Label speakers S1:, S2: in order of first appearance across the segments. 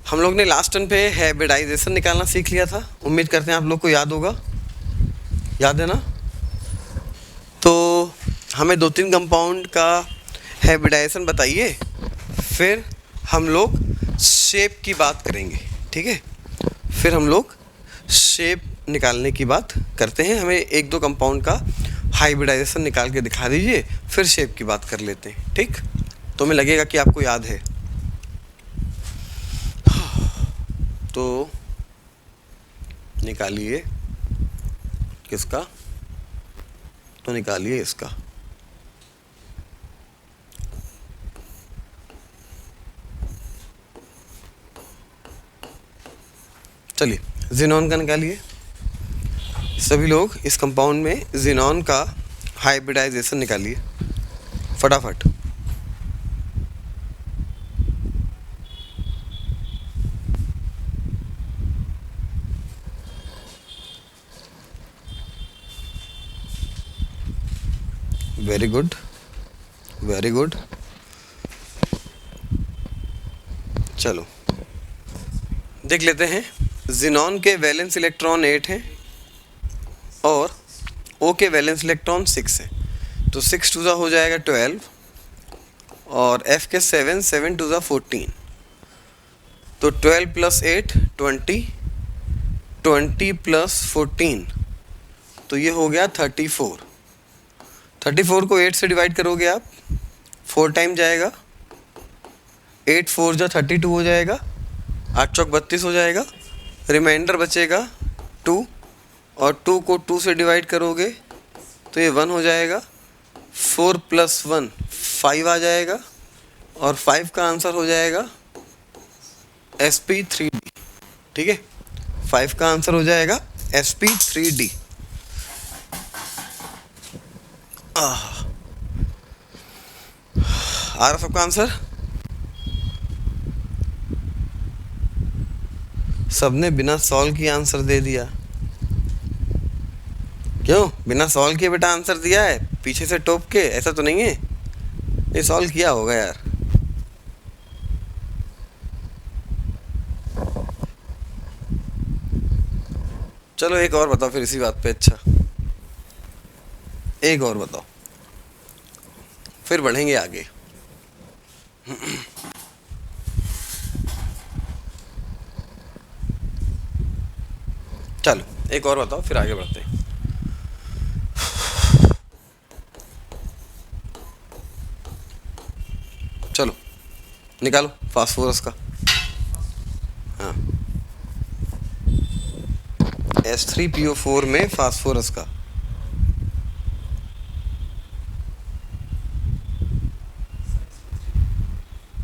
S1: हम लोग ने लास्ट टर्न पे हाइब्रिडाइजेशन निकालना सीख लिया था। उम्मीद करते हैं आप लोग को याद होगा, याद है ना। तो हमें 2-3 कंपाउंड का हाइब्रिडाइजेशन बताइए, फिर हम लोग शेप की बात करेंगे, ठीक है। फिर हम लोग शेप निकालने की बात करते हैं। हमें 1-2 कंपाउंड का हाइब्रिडाइजेशन निकाल के दिखा दीजिए, फिर शेप की बात कर लेते हैं, ठीक। तो हमें लगेगा कि आपको याद है। तो निकालिए किसका, तो निकालिए इसका। चलिए ज़ीनॉन का निकालिए। सभी लोग इस कंपाउंड में ज़ीनॉन का हाइब्रिडाइजेशन निकालिए फटाफट। Very good, very good. चलो देख लेते हैं। ज़ीनॉन के वैलेंस इलेक्ट्रॉन 8 हैं और O के वैलेंस इलेक्ट्रॉन 6 हैं। तो 6 टू ज़ा हो जाएगा 12 और F के 7, 7 टू ज़ा 14। तो 12 प्लस 8 20, 20 प्लस 14 तो ये हो गया 34। 34 को 8 से डिवाइड करोगे आप, 4 टाइम जाएगा, 8 4 जा 32 हो जाएगा, 8 चौक 32 हो जाएगा। रिमाइंडर बचेगा 2 और 2 को 2 से डिवाइड करोगे तो ये 1 हो जाएगा। 4 प्लस 1 5 आ जाएगा और 5 का आंसर हो जाएगा sp3d, ठीक है। 5 का आंसर हो जाएगा sp3d। आ रहा सबका आंसर? सबने बिना सॉल्व किए आंसर दे दिया। क्यों बिना सॉल्व किए बेटा आंसर दिया है? पीछे से टोप के? ऐसा तो नहीं है, ये सॉल्व किया होगा यार। चलो एक और बताओ फिर इसी बात पे। अच्छा एक और बताओ, फिर बढ़ेंगे आगे। चलो एक और बताओ फिर आगे बढ़ते हैं। चलो निकालो फास्फोरस का। हाँ S3PO4 में फास्फोरस का।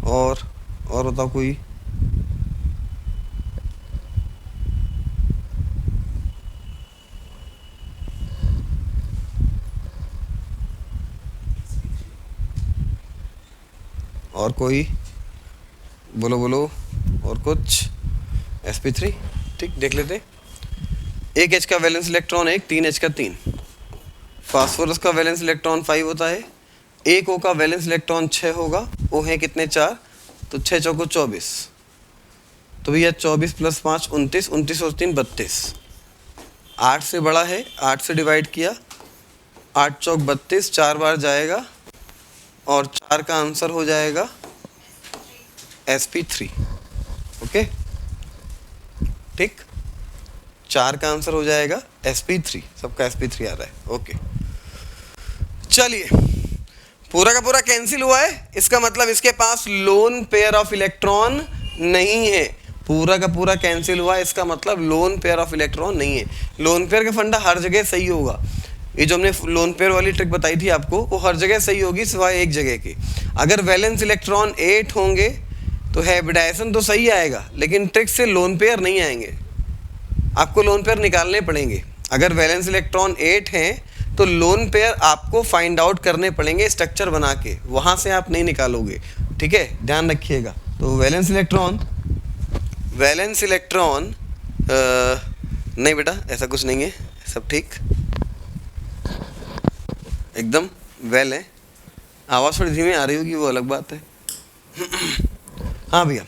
S1: और बताओ कोई। और कोई बोलो बोलो। और कुछ? sp3, ठीक। देख लेते। 1 H का वैलेंस इलेक्ट्रॉन 1, 3 H का 3। फास्फोरस का वैलेंस इलेक्ट्रॉन 5 होता है। 1 O का वैलेंस इलेक्ट्रॉन 6 होगा। O है कितने? 4, तो 6 चौको 24। तो भैया 24 प्लस 5 29, 29 और 3 32। 8 से बड़ा है, 8 से डिवाइड किया, 8 चौक 32, 4 बार जाएगा और 4 का आंसर हो जाएगा sp3। ओके ठीक, 4 का आंसर हो जाएगा sp3। सबका sp3 आ रहा है। ओके चलिए, पूरा का पूरा कैंसिल हुआ है। इसका मतलब इसके पास लोन पेयर ऑफ इलेक्ट्रॉन नहीं है। पूरा का पूरा कैंसिल हुआ है, इसका मतलब लोन पेयर ऑफ इलेक्ट्रॉन नहीं है। लोन पेयर का फंडा हर जगह सही होगा। ये जो हमने लोन पेयर वाली ट्रिक बताई थी आपको, वो हर जगह सही होगी सिवाय एक जगह की। अगर वैलेंस इलेक्ट्रॉन 8 होंगे तो हाइब्रिडाइजेशन तो सही आएगा, लेकिन ट्रिक से लोन पेयर नहीं आएंगे। आपको लोन पेयर निकालने पड़ेंगे। अगर वैलेंस इलेक्ट्रॉन 8 हैं तो लोन पेयर आपको फाइंड आउट करने पड़ेंगे स्ट्रक्चर बना के, वहाँ से आप नहीं निकालोगे, ठीक है, ध्यान रखिएगा। तो वैलेंस इलेक्ट्रॉन नहीं बेटा, ऐसा कुछ नहीं है, सब ठीक एकदम वेल है। आवाज़ थोड़ी धीमी आ रही होगी, वो अलग बात है। हाँ भैया,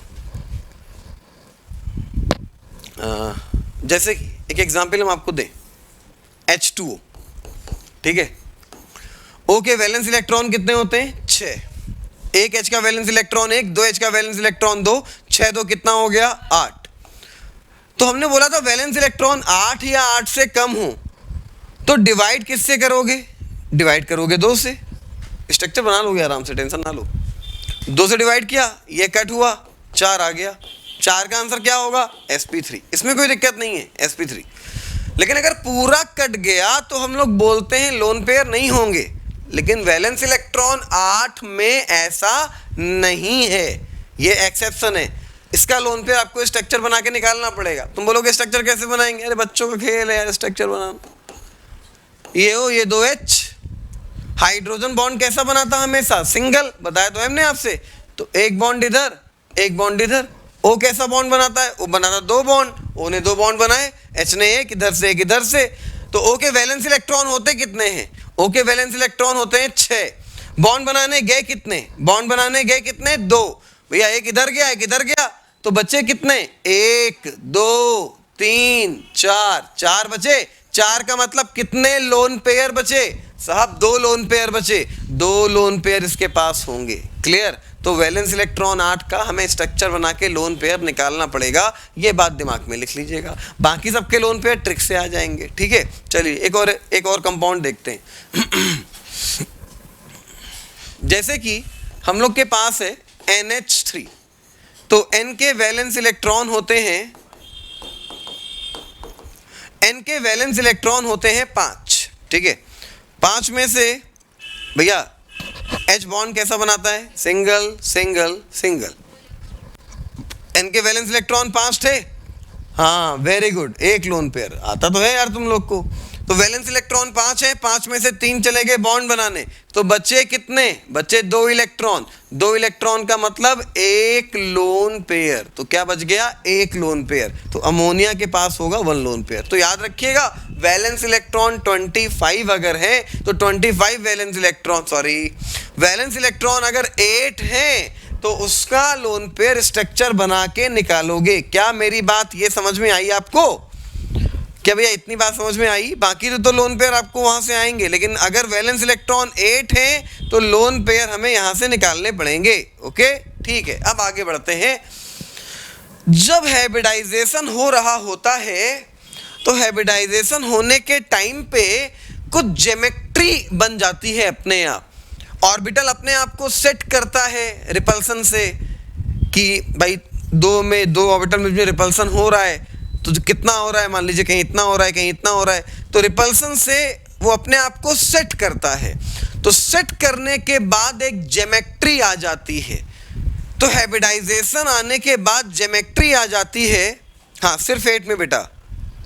S1: जैसे एक एग्जाम्पल हम आपको दें, H2O, ठीक है। O के वैलेंस इलेक्ट्रॉन कितने होते हैं? 6। 1 H का वैलेंस इलेक्ट्रॉन 1, 2 H का वैलेंस इलेक्ट्रॉन 2, 6 2 कितना हो गया? 8। तो हमने बोला था वैलेंस इलेक्ट्रॉन 8 या 8 से कम हो तो डिवाइड किससे करोगे? डिवाइड करोगे 2 से। स्ट्रक्चर बना लोगे आराम से, टेंशन ना लो। 2 से डिवाइड किया, ये कट हुआ, 4 आ गया। 4 का आंसर क्या होगा? sp3। इसमें कोई दिक्कत नहीं है, sp3। लेकिन अगर पूरा कट गया तो हम लोग बोलते हैं लोन पेयर नहीं होंगे। लेकिन वैलेंस इलेक्ट्रॉन 8 में ऐसा नहीं है, ये एक्सेप्शन है। इसका लोन पेयर आपको स्ट्रक्चर बना के निकालना पड़ेगा। तुम बोलोगे स्ट्रक्चर कैसे बनाएंगे? अरे बच्चों का खेल है यार स्ट्रक्चर बनाना। ये हो, ये 2H। हाइड्रोजन बॉन्ड कैसा बनाता हमेशा? सिंगल। बताया तो हमने आपसे। तो एक बॉन्ड इधर, एक बॉन्ड इधर। O कैसा बॉन्ड बनाता है? वो बनाता 2 बॉन्ड। O ने 2 बॉन्ड बनाए, H ने एक इधर से एक इधर से। तो O के वैलेंस इलेक्ट्रॉन होते कितने हैं? O के वैलेंस इलेक्ट्रॉन होते हैं 6। बॉन्ड बनाने गए कितने? बॉन्ड बनाने गए कितने? 2। भैया एक इधर गया, एक इधर गया, तो बचे कितने? 1 2 3 4, 4 बचे। 4 का मतलब कितने लोन पेयर बचे? साहब 2 लोन पेयर बचे। 2 लोन पेयर इसके पास होंगे। क्लियर? तो वैलेंस इलेक्ट्रॉन 8 का हमें स्ट्रक्चर बना के लोन पेयर निकालना पड़ेगा। ये बात दिमाग में लिख लीजिएगा। बाकी सबके लोन पेयर ट्रिक से आ जाएंगे। ठीक है, चलिए एक और कंपाउंड देखते हैं। जैसे कि हम लोग के पास है NH3, तो N के वैलेंस इलेक्ट्रॉन होते हैं, N के वैलेंस इलेक्ट्रॉन होते हैं 5। ठीक है, 5 में से भैया H बॉन्ड कैसा बनाता है? Single single single. N के वैलेंस इलेक्ट्रॉन 5 थे। हाँ वेरी गुड, एक लोन पेयर आता तो है यार तुम लोग को। तो वैलेंस इलेक्ट्रॉन 5 है, 5 में से 3 चले गए बॉन्ड बनाने, तो बचे कितने? बचे 2 इलेक्ट्रॉन। 2 इलेक्ट्रॉन का मतलब एक लोन पेयर। तो क्या बच गया? एक लोन पेयर। तो अमोनिया के पास होगा 1 लोन पेयर। तो याद रखिएगा वैलेंस इलेक्ट्रॉन 25 अगर है तो 25 वैलेंस इलेक्ट्रॉन अगर 8 है तो उसका लोन पेयर स्ट्रक्चर बना के निकालोगे। क्या मेरी बात ये समझ में आई आपको? क्या भैया इतनी बात समझ में आई? बाकी तो लोन पेयर आपको वहां से आएंगे, लेकिन अगर वैलेंस इलेक्ट्रॉन 8 है तो लोन पेयर हमें यहां से निकालने पड़ेंगे। ओके ठीक है, अब आगे बढ़ते हैं। जब हाइब्रिडाइजेशन हो रहा होता है तो हाइब्रिडाइजेशन होने के टाइम पे कुछ ज्योमेट्री बन जाती है अपने आप। ऑर्बिटल अपने आप को सेट करता है रिपल्सन से कि भाई 2 ऑर्बिटल में रिपल्सन हो रहा है, तो कितना हो रहा है? मान लीजिए कहीं इतना हो रहा है, कहीं इतना हो रहा है, तो रिपल्सन से वो अपने आप को सेट करता है। तो सेट करने के बाद एक ज्योमेट्री आ जाती है। तो हाइब्रिडाइजेशन आने के बाद ज्योमेट्री आ जाती है। हाँ सिर्फ 8 में बेटा,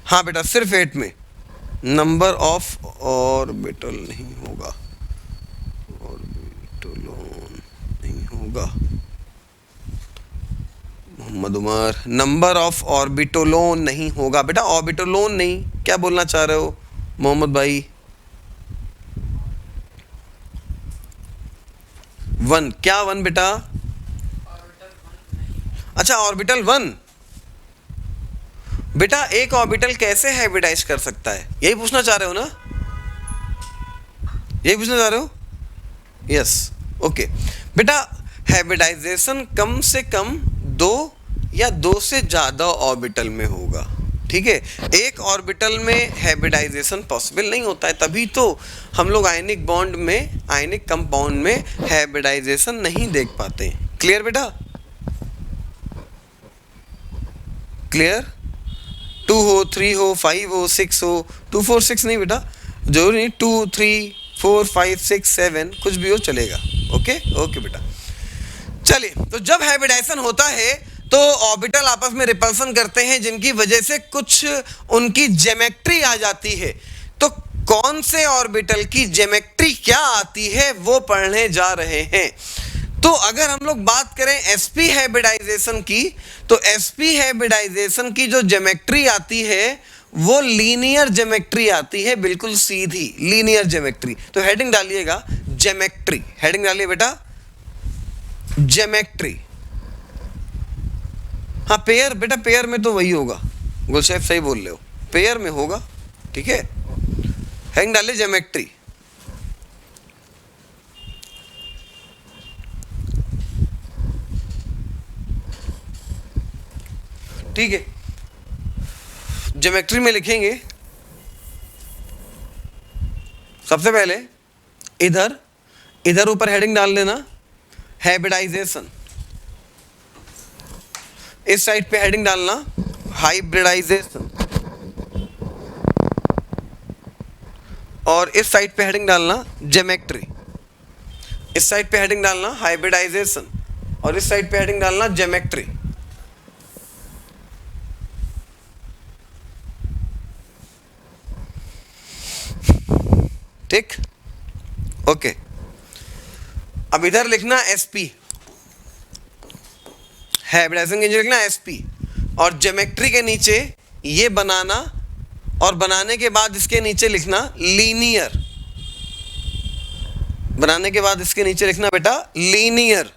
S1: हाँ बेटा सिर्फ 8 में। नंबर ऑफ ऑर्बिटल नहीं होगा, ऑर्बिटलोन नहीं होगा मोहम्मद उमर, नंबर ऑफ ऑर्बिटोलोन नहीं होगा बेटा, ऑर्बिटोलोन नहीं। क्या बोलना चाह रहे हो मोहम्मद भाई? 1 क्या 1 बेटा? अच्छा ऑर्बिटल 1। बेटा एक ऑर्बिटल कैसे हाइब्रिडाइज कर सकता है, यही पूछना चाह रहे हो ना? यही पूछना चाह रहे हो? यस ओके बेटा, हाइब्रिडाइजेशन कम से कम 2 या 2 से ज़्यादा ऑर्बिटल में होगा। ठीक है, एक ऑर्बिटल में हाइब्रिडाइजेशन पॉसिबल नहीं होता है, तभी तो हम लोग आयनिक बॉन्ड में, आयनिक कंपाउंड में हाइब्रिडाइजेशन नहीं देख पाते। क्लियर बेटा? क्लियर? 2 हो, 3 हो, 5 हो, 6 हो, 2 4 6 नहीं बेटा, जरूरी नहीं 2 3 4 5 6 7 कुछ भी हो चलेगा। ओके ओके बेटा। चलिए, तो जब हाइब्रिडाइजेशन होता है तो ऑर्बिटल आपस में रिपल्सन करते हैं, जिनकी वजह से कुछ उनकी ज्योमेट्री आ जाती है। तो कौन से ऑर्बिटल की ज्योमेट्री क्या आती है वो पढ़ने जा रहे हैं। तो अगर हम लोग बात करें sp हाइब्रिडाइजेशन की, तो sp हाइब्रिडाइजेशन की जो ज्योमेट्री आती है वो लीनियर ज्योमेट्री आती है, बिल्कुल सीधी लीनियर ज्योमेट्री। तो हेडिंग डालिएगा ज्योमेट्री, हेडिंग डालिए बेटा ज्योमेट्री। हाँ पेयर बेटा, पेयर में तो वही होगा, गुलशेफ सही बोल रहे हो, पेयर में होगा, ठीक है। हेडिंग डालिए ज्योमेट्री। ठीक है, ज्योमेट्री में लिखेंगे सबसे पहले इधर ऊपर हेडिंग डाल देना हाइब्रिडाइजेशन, इस साइड पे हेडिंग डालना हाइब्रिडाइजेशन, और इस साइड पे हेडिंग डालना ज्योमेट्री। इस साइड पे हेडिंग डालना हाइब्रिडाइजेशन और इस साइड पे हेडिंग डालना ज्योमेट्री। ठीक, ओके। अब इधर लिखना एसपी, हाइब्रिडाइजेशन के नीचे लिखना एसपी, और ज्योमेट्री के नीचे ये बनाना, और बनाने के बाद इसके नीचे लिखना लीनियर, बनाने के बाद इसके नीचे लिखना बेटा लीनियर।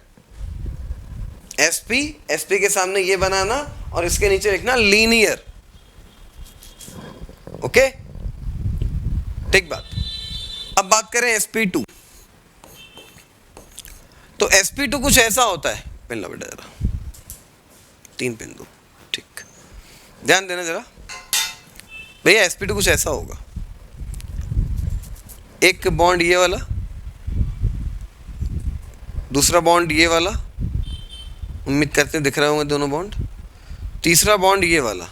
S1: एसपी के सामने ये बनाना और इसके नीचे लिखना लीनियर। ओके, ठीक बात। अब बात करें sp2, तो sp2 कुछ ऐसा होता है, पेन लो बेटा जरा, 3 पेन दो, ठीक, ध्यान देना जरा भैया। sp2 कुछ ऐसा होगा, एक बॉन्ड ये वाला, दूसरा बॉन्ड ये वाला, उम्मीद करते हैं दिख रहे होंगे दोनों बॉन्ड, तीसरा बॉन्ड ये वाला।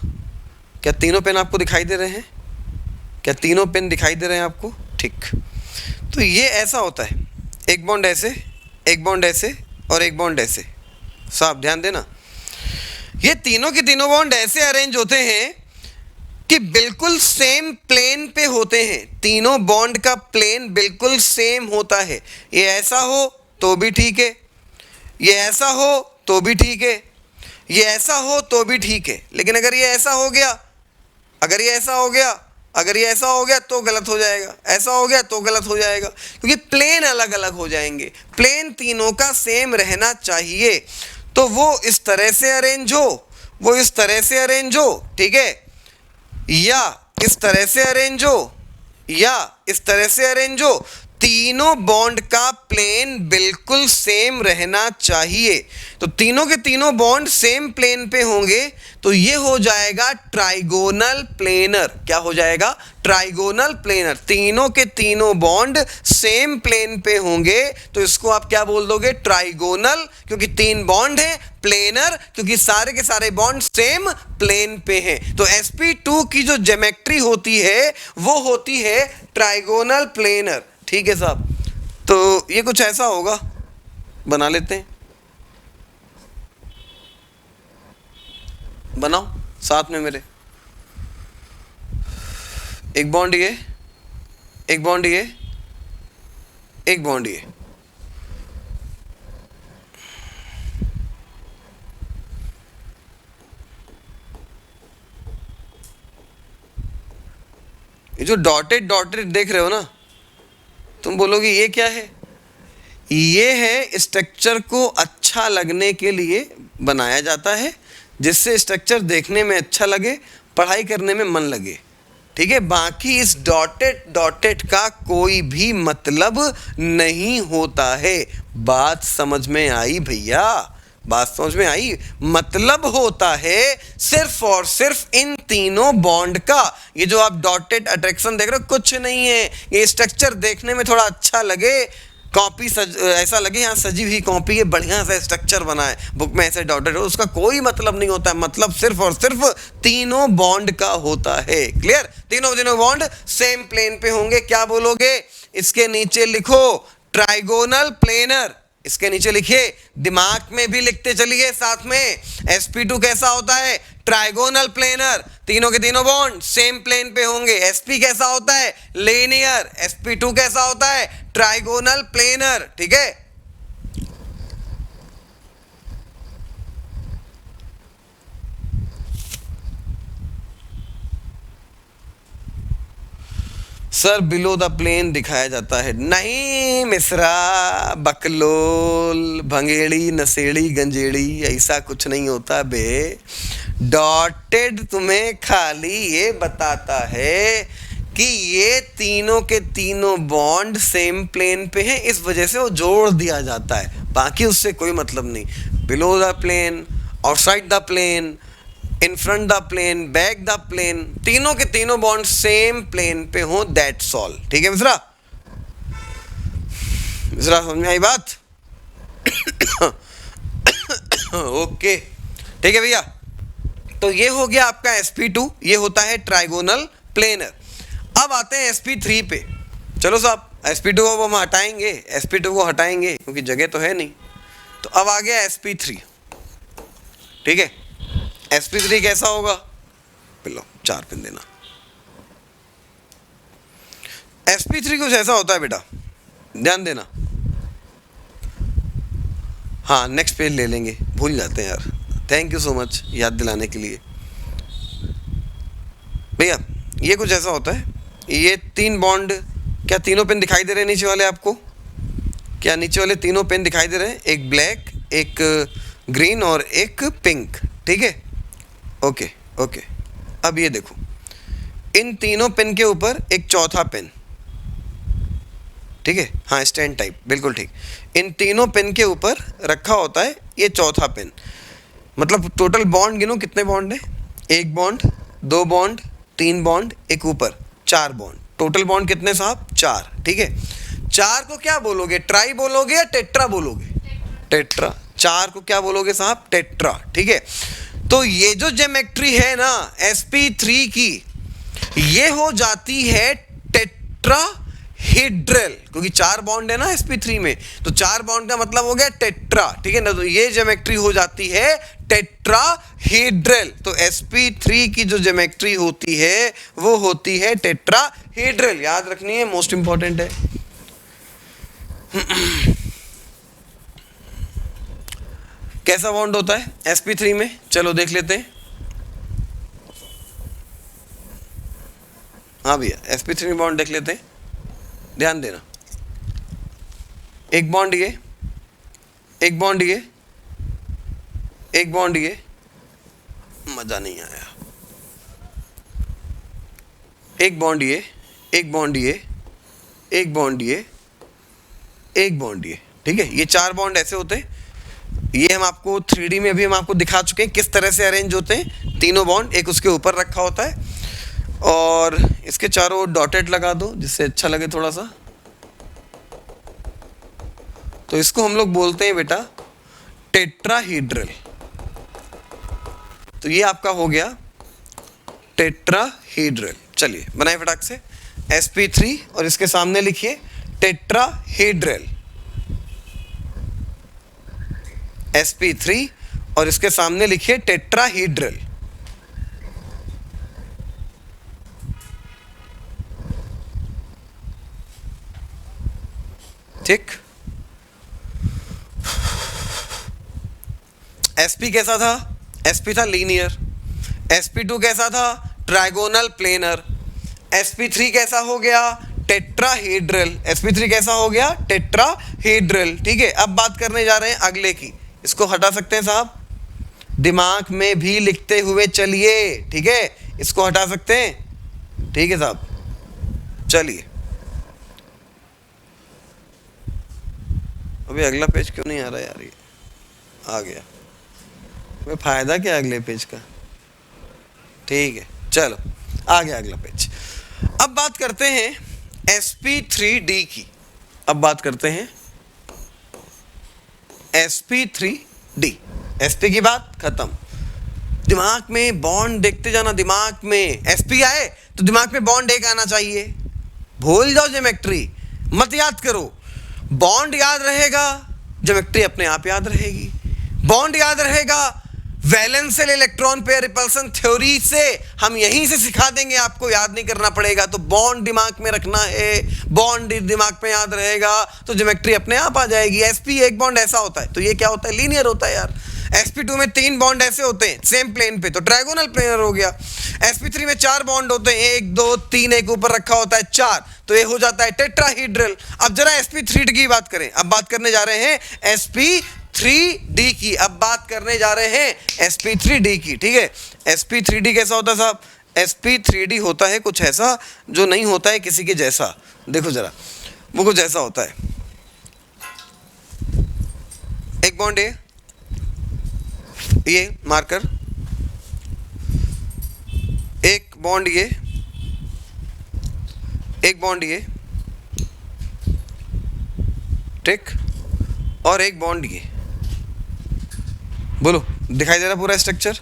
S1: क्या तीनों पेन आपको दिखाई दे रहे हैं? क्या तीनों पेन दिखाई दे रहे हैं आपको? ठीक, तो ये ऐसा होता है, एक बॉन्ड ऐसे, एक बॉन्ड ऐसे और एक बॉन्ड ऐसे। साहब ध्यान देना, ये तीनों के तीनों बॉन्ड ऐसे अरेंज होते हैं कि बिल्कुल सेम प्लेन पे होते हैं। तीनों बॉन्ड का प्लेन बिल्कुल सेम होता है। ये ऐसा हो तो भी ठीक है, ये ऐसा हो तो भी ठीक है, ये ऐसा हो तो भी ठीक है, लेकिन अगर ये ऐसा हो गया, अगर ये ऐसा हो गया, अगर ये ऐसा हो गया तो गलत हो जाएगा, ऐसा हो गया तो गलत हो जाएगा, क्योंकि प्लेन अलग अलग हो जाएंगे। प्लेन तीनों का सेम रहना चाहिए, तो वो इस तरह से अरेंज हो, वो इस तरह से अरेंज हो, ठीक है, या इस तरह से अरेंज हो, या इस तरह से अरेंज हो। तीनों बॉन्ड का प्लेन बिल्कुल सेम रहना चाहिए। तो तीनों के तीनों बॉन्ड सेम प्लेन पे होंगे तो ये हो जाएगा ट्राइगोनल प्लेनर। क्या हो जाएगा? Trigonal planar. तीनों के तीनों बॉन्ड सेम प्लेन पे होंगे तो इसको आप क्या बोल दोगे? ट्राइगोनल, क्योंकि 3 बॉन्ड है। प्लेनर, क्योंकि सारे के सारे बॉन्ड सेम प्लेन पे हैं। तो sp2 की जो ज्योमेट्री होती है वो होती है ट्राइगोनल प्लेनर। ठीक है साहब, तो ये कुछ ऐसा होगा, बना लेते हैं, बनाओ साथ में मेरे। एक बॉन्ड ये, एक बॉन्ड ये, एक बॉन्ड ये। ये जो डॉटेड डॉटेड देख रहे हो ना, तुम बोलोगे ये क्या है? ये है स्ट्रक्चर को अच्छा लगने के लिए बनाया जाता है, जिससे स्ट्रक्चर देखने में अच्छा लगे, पढ़ाई करने में मन लगे। ठीक है, बाकी इस डॉटेड डॉटेड का कोई भी मतलब नहीं होता है। बात समझ में आई भैया? बात समझ में आई? मतलब होता है सिर्फ और सिर्फ इन तीनों बॉन्ड का। ये जो आप डॉटेड अट्रैक्शन देख रहे हो कुछ नहीं है, ये स्ट्रक्चर देखने में थोड़ा अच्छा लगे, कॉपी ऐसा लगे यहाँ सजी हुई कॉपी है, बढ़िया सा स्ट्रक्चर बना है, बुक में ऐसे डॉटेड हो, उसका कोई मतलब नहीं होता है। मतलब सिर्फ और सिर्फ तीनों बॉन्ड का होता है। क्लियर? तीनों बॉन्ड सेम प्लेन पे होंगे। क्या बोलोगे? इसके नीचे लिखो ट्राइगोनल प्लेनर। इसके नीचे लिखिए, दिमाग में भी लिखते चलिए साथ में। sp2 कैसा होता है? Trigonal planar. तीनों के तीनों बॉन्ड सेम प्लेन पे होंगे। sp कैसा होता है? लीनियर। sp2 कैसा होता है? Trigonal planar. ठीक है, सर बिलो द प्लेन दिखाया जाता है। नहीं मिश्रा, बकलोल, भंगेड़ी, नशेड़ी, गंजेड़ी, ऐसा कुछ नहीं होता बे। डॉटेड तुम्हें खाली ये बताता है कि ये तीनों के तीनों बॉन्ड सेम प्लेन पे हैं, इस वजह से वो जोड़ दिया जाता है, बाकी उससे कोई मतलब नहीं। Below the plane, outside the plane, in front the plane, back the plane, तीनों के तीनों बॉन्ड सेम प्लेन पे हो, दैट्स ऑल। ठीक है मिश्रा? मिश्रा समझ में आई बात? ओके ठीक है भैया। तो ये हो गया आपका sp2, ये होता है ट्राइगोनल प्लेनर। अब आते हैं sp3 पे। चलो साहब, sp2 को हम हटाएंगे, sp2 को हटाएंगे क्योंकि जगह तो है नहीं। तो अब आ गया sp3। ठीक है, sp3 कैसा होगा? लो 4 पिन देना। sp3 कुछ ऐसा होता है बेटा, ध्यान देना। हाँ नेक्स्ट पेज ले लेंगे, भूल जाते हैं यार। थैंक यू सो मच याद दिलाने के लिए। भैया ये कुछ ऐसा होता है, ये 3 बॉन्ड, क्या तीनों पेन दिखाई दे रहे हैं नीचे वाले आपको? क्या नीचे वाले तीनों पेन दिखाई दे रहे हैं? एक ब्लैक, एक ग्रीन और एक पिंक। ठीक है, ओके ओके। अब ये देखो, इन तीनों पेन के ऊपर एक चौथा पेन, ठीक है, हाँ स्टैंड टाइप, बिल्कुल ठीक। इन तीनों पेन के ऊपर रखा होता है ये चौथा पेन। मतलब टोटल बॉन्ड गिनो, कितने बॉन्ड है? 1 बॉन्ड, 2 बॉन्ड, 3 बॉन्ड, एक ऊपर 4 बॉन्ड। टोटल बॉन्ड कितने साहब? 4। ठीक है, 4 को क्या बोलोगे? ट्राई बोलोगे या टेट्रा बोलोगे? टेट्रा। 4 को क्या बोलोगे साहब? टेट्रा। ठीक है, तो ये जो ज्योमेट्री है ना sp3 की, ये हो जाती है टेट्रा हेड्रल, क्योंकि 4 बॉन्ड है ना sp3 में, तो 4 बॉन्ड का मतलब हो गया टेट्रा। ठीक है ना, तो ये ज्योमेट्री हो जाती है टेट्राहेड्रल। तो sp3 की जो ज्योमेट्री होती है वो होती है टेट्राहेड्रल। याद रखनी है, मोस्ट इंपॉर्टेंट है। कैसा बॉन्ड होता है sp3 में? चलो देख लेते हैं। हाँ भैया, sp3 में बॉन्ड देख लेते हैं, ध्यान देना। एक बॉन्ड ये, एक बॉन्ड ये, एक बॉन्ड ये, मजा नहीं आया। एक बॉन्ड ये, एक बॉन्ड ये, एक बॉन्ड ये, एक बॉन्ड ये। ठीक है, ये 4 बॉन्ड ऐसे होते हैं। ये हम आपको 3D में अभी हम आपको दिखा चुके हैं किस तरह से अरेंज होते हैं। तीनों बॉन्ड एक उसके ऊपर रखा होता है और इसके चारों डॉटेड लगा दो जिससे अच्छा लगे थोड़ा सा। तो इसको हम लोग बोलते हैं बेटा टेट्राहेड्रल। तो ये आपका हो गया टेट्राहेड्रल। चलिए बनाए फटाक से sp3 और इसके सामने लिखिए टेट्राहेड्रल। sp3 और इसके सामने लिखिए टेट्राहेड्रल। ठीक। sp कैसा था? sp था लीनियर। sp2 कैसा था? Trigonal planar. sp3 कैसा हो गया? टेट्राहेड्रल। sp3 कैसा हो गया? टेट्राहेड्रल। ठीक है, अब बात करने जा रहे हैं अगले की। इसको हटा सकते हैं साहब, दिमाग में भी लिखते हुए चलिए। ठीक है, इसको हटा सकते हैं। ठीक है साहब, चलिए। अभी अगला पेज क्यों नहीं आ रहा यार? ये आ गया। वे फायदा क्या अगले पेज का? ठीक है, चलो आ गया अगला पेज। अब बात करते हैं sp3d की। अब बात करते हैं sp3d। sp की बात खत्म। दिमाग में बॉन्ड देखते जाना, दिमाग में sp आए तो दिमाग में बॉन्ड एक आना चाहिए। भूल जाओ ज्योमेट्री, मत याद करो। बॉन्ड याद रहेगा, ज्योमेट्री अपने आप याद रहेगी। बॉन्ड याद रहेगा, वैलेंशियल इलेक्ट्रॉन पेयर रिपल्सन थ्योरी से हम यहीं से सिखा देंगे, आपको याद नहीं करना पड़ेगा। तो बॉन्ड दिमाग में रखना है, बॉन्ड दिमाग में याद रहेगा तो ज्योमेट्री अपने आप आ जाएगी। sp एक बॉन्ड ऐसा होता है, तो ये क्या होता है? लीनियर होता है यार। sp2 में 3 बॉन्ड ऐसे होते हैं सेम प्लेन पे, तो ट्राइगोनल प्लेनर हो गया। sp3 में 4 बॉन्ड होते हैं, 1 2 3, एक ऊपर रखा होता है 4, तो ये हो जाता है टेट्राहेड्रल। अब जरा sp3 की बात करें। अब बात करने जा रहे हैं sp3 sp3d की अब बात करने जा रहे हैं sp3d की, ठीक है। sp3d कैसा होता है साहब? sp3d होता है कुछ ऐसा जो नहीं होता है किसी के जैसा। देखो जरा, वो कुछ ऐसा होता है, एक बॉन्ड ये मार्कर, एक बॉन्ड ये, एक बॉन्ड ये, ठीक, और एक बॉन्ड ये। बोलो, दिखाई दे रहा पूरा स्ट्रक्चर?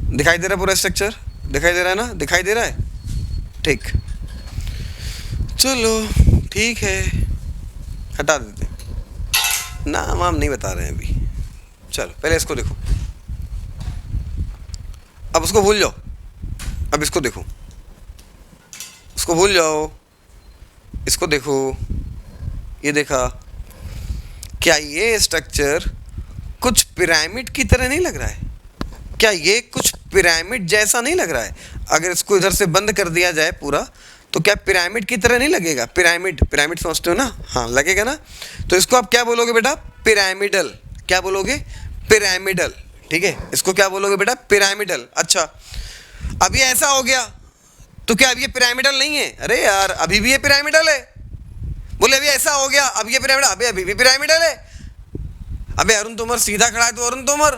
S1: दिखाई दे रहा पूरा स्ट्रक्चर? दिखाई दे रहा है ना? दिखाई दे रहा है, ठीक। चलो ठीक है, हटा देते हैं, नाम हम नहीं बता रहे हैं अभी। चलो पहले इसको देखो, अब उसको भूल जाओ, अब इसको देखो, उसको भूल जाओ, इसको देखो, ये देखा, क्या ये स्ट्रक्चर कुछ पिरामिड की तरह नहीं लग रहा है? क्या ये कुछ पिरामिड जैसा नहीं लग रहा है? अगर इसको इधर से बंद कर दिया जाए पूरा, तो क्या पिरामिड की तरह नहीं लगेगा? पिरामिड, पिरामिड समझते हो ना? हाँ लगेगा ना। तो इसको आप क्या बोलोगे बेटा? पिरामिडल। क्या बोलोगे? पिरामिडल, ठीक है। इसको क्या बोलोगे बेटा? पिरामिडल। अच्छा, अब ये ऐसा हो गया तो क्या अब ये पिरामिडल नहीं है? अरे यार अभी भी ये पिरामिडल है। बोले अभी ऐसा हो गया, अब ये पिरामिडल, अभी भी पिरामिडल है। अबे अरुण तोमर सीधा खड़ा है तो अरुण तोमर,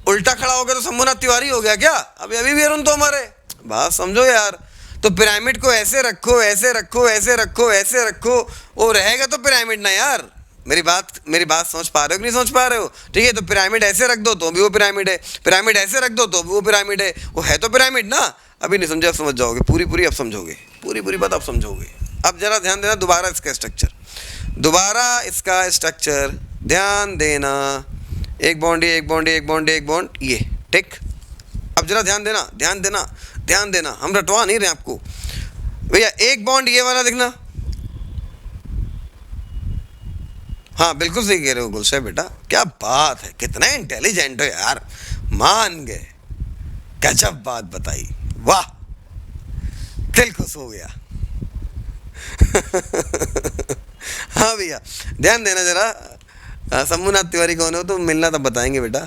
S1: उल्टा खड़ा हो गया तो शंभुनाथ तिवारी हो गया क्या? अभी भी अरुण तोमर है। बात समझो यार। तो पिरामिड को ऐसे रखो, ऐसे रखो, ऐसे रखो, ऐसे रखो, वो रहेगा तो पिरामिड ना यार। मेरी बात समझ पा रहे हो कि नहीं समझ पा रहे हो? ठीक है, तो पिरामिड ऐसे रख दो तो भी वो पिरामिड है, पिरामिड ऐसे रख दो तो भी वो पिरामिड है। वो है तो पिरामिड ना। अभी नहीं समझे, अब समझ जाओगे, पूरी अब समझोगे, पूरी बात आप समझोगे। अब जरा ध्यान देना, दोबारा इसका स्ट्रक्चर ध्यान देना। एक बॉन्ड ये, एक बॉन्ड ये, एक बॉन्ड ये, एक बॉन्ड ये, ठीक। अब जरा ध्यान देना, हम रटवा नहीं रहे आपको भैया। एक बॉन्ड ये वाला देखना, हाँ बिल्कुल सही कह रहे हो गुलशा बेटा, क्या बात है, कितना इंटेलिजेंट हो यार, मान गए, गजब बात बताई, वाह, दिल खुश हो गया। हाँ भैया ध्यान देना जरा, शंभुनाथ तिवारी कौन हो तो मिलना तब बताएंगे बेटा।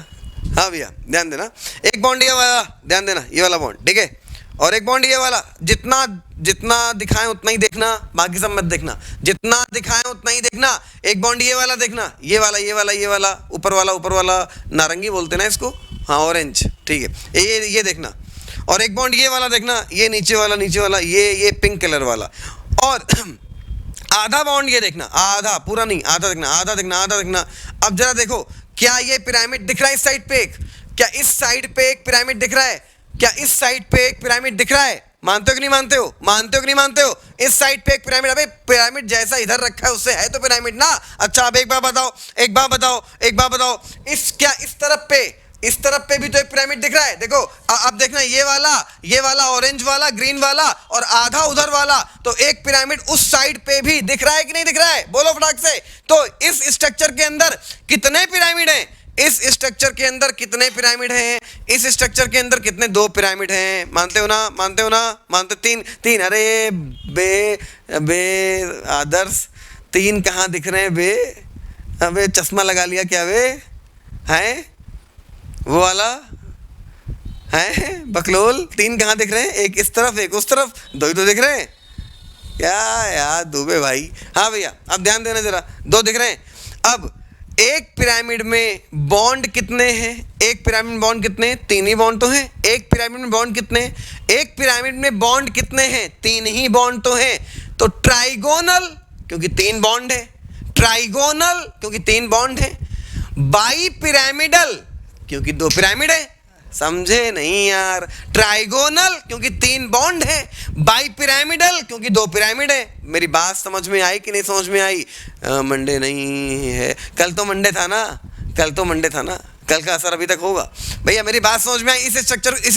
S1: हाँ भैया ध्यान देना, एक बॉन्ड ये वाला, ध्यान देना, ये वाला बॉन्ड, ठीक है, और एक बॉन्ड ये वाला। जितना दिखाएं उतना ही देखना, बाकी सब मत देखना, जितना दिखाएं उतना ही देखना। एक बॉन्ड ये वाला देखना, ये वाला, ऊपर वाला नारंगी बोलते ना इसको, हाँ ऑरेंज, ठीक है, ये देखना। और एक बॉन्ड ये वाला देखना, ये नीचे वाला, ये पिंक कलर वाला। और आधा बॉन्ड ये देखना, आधा, पूरा नहीं, आधा देखना। अब जरा देखो, क्या ये पिरामिड दिख रहा है इस साइड पे एक? क्या इस साइड पे एक पिरामिड दिख रहा है? क्या इस साइड पे एक पिरामिड दिख रहा है? मानते हो कि नहीं मानते हो? इस साइड पे एक पिरामिड, अबे पिरामिड जैसा इधर रखा है उससे है तो पिरामिड ना। अच्छा अब एक बार बताओ, इस तरफ पे भी तो एक पिरामिड दिख रहा है। देखो अब देखना, ये वाला ऑरेंज वाला, ग्रीन वाला और आधा उधर वाला, तो एक पिरामिड उस साइड पे भी दिख रहा है कि नहीं दिख रहा है? बोलो फटाक से। तो इस स्ट्रक्चर के अंदर कितने पिरामिड हैं? इस स्ट्रक्चर के अंदर कितने पिरामिड हैं? इस स्ट्रक्चर के अंदर कितने? 2 पिरामिड हैं। मानते हो ना? तीन। अरे बे आदर्श, 3 कहाँ दिख रहे हैं बे? अबे चश्मा लगा लिया क्या बे? हैं वो वाला है बकलोल, 3 कहाँ दिख रहे हैं? एक इस तरफ, एक उस तरफ, 2 ही तो दिख रहे हैं क्या यार दुबे भाई। हाँ भैया अब ध्यान देना जरा, 2 दिख रहे हैं। अब एक पिरामिड में बॉन्ड कितने हैं? एक पिरामिड में बॉन्ड कितने हैं? 3 ही बॉन्ड तो हैं। एक पिरामिड में बॉन्ड कितने हैं? एक पिरामिड में बॉन्ड कितने हैं? 3 ही बॉन्ड तो हैं। तो ट्राइगोनल क्योंकि 3 बॉन्ड है, ट्राइगोनल क्योंकि 3 बॉन्ड है, बाई पिरामिडल क्योंकि 2 पिरामिड है। समझे नहीं यार? ट्राइगोनल क्योंकि 3 बॉन्ड है, बाई पिरामिडल क्योंकि 2 पिरामिड है। मेरी बात समझ में आई कि नहीं समझ में आई? मंडे नहीं है, कल तो मंडे था ना, कल का असर अभी तक होगा। भैया मेरी बात समझ में आई? इस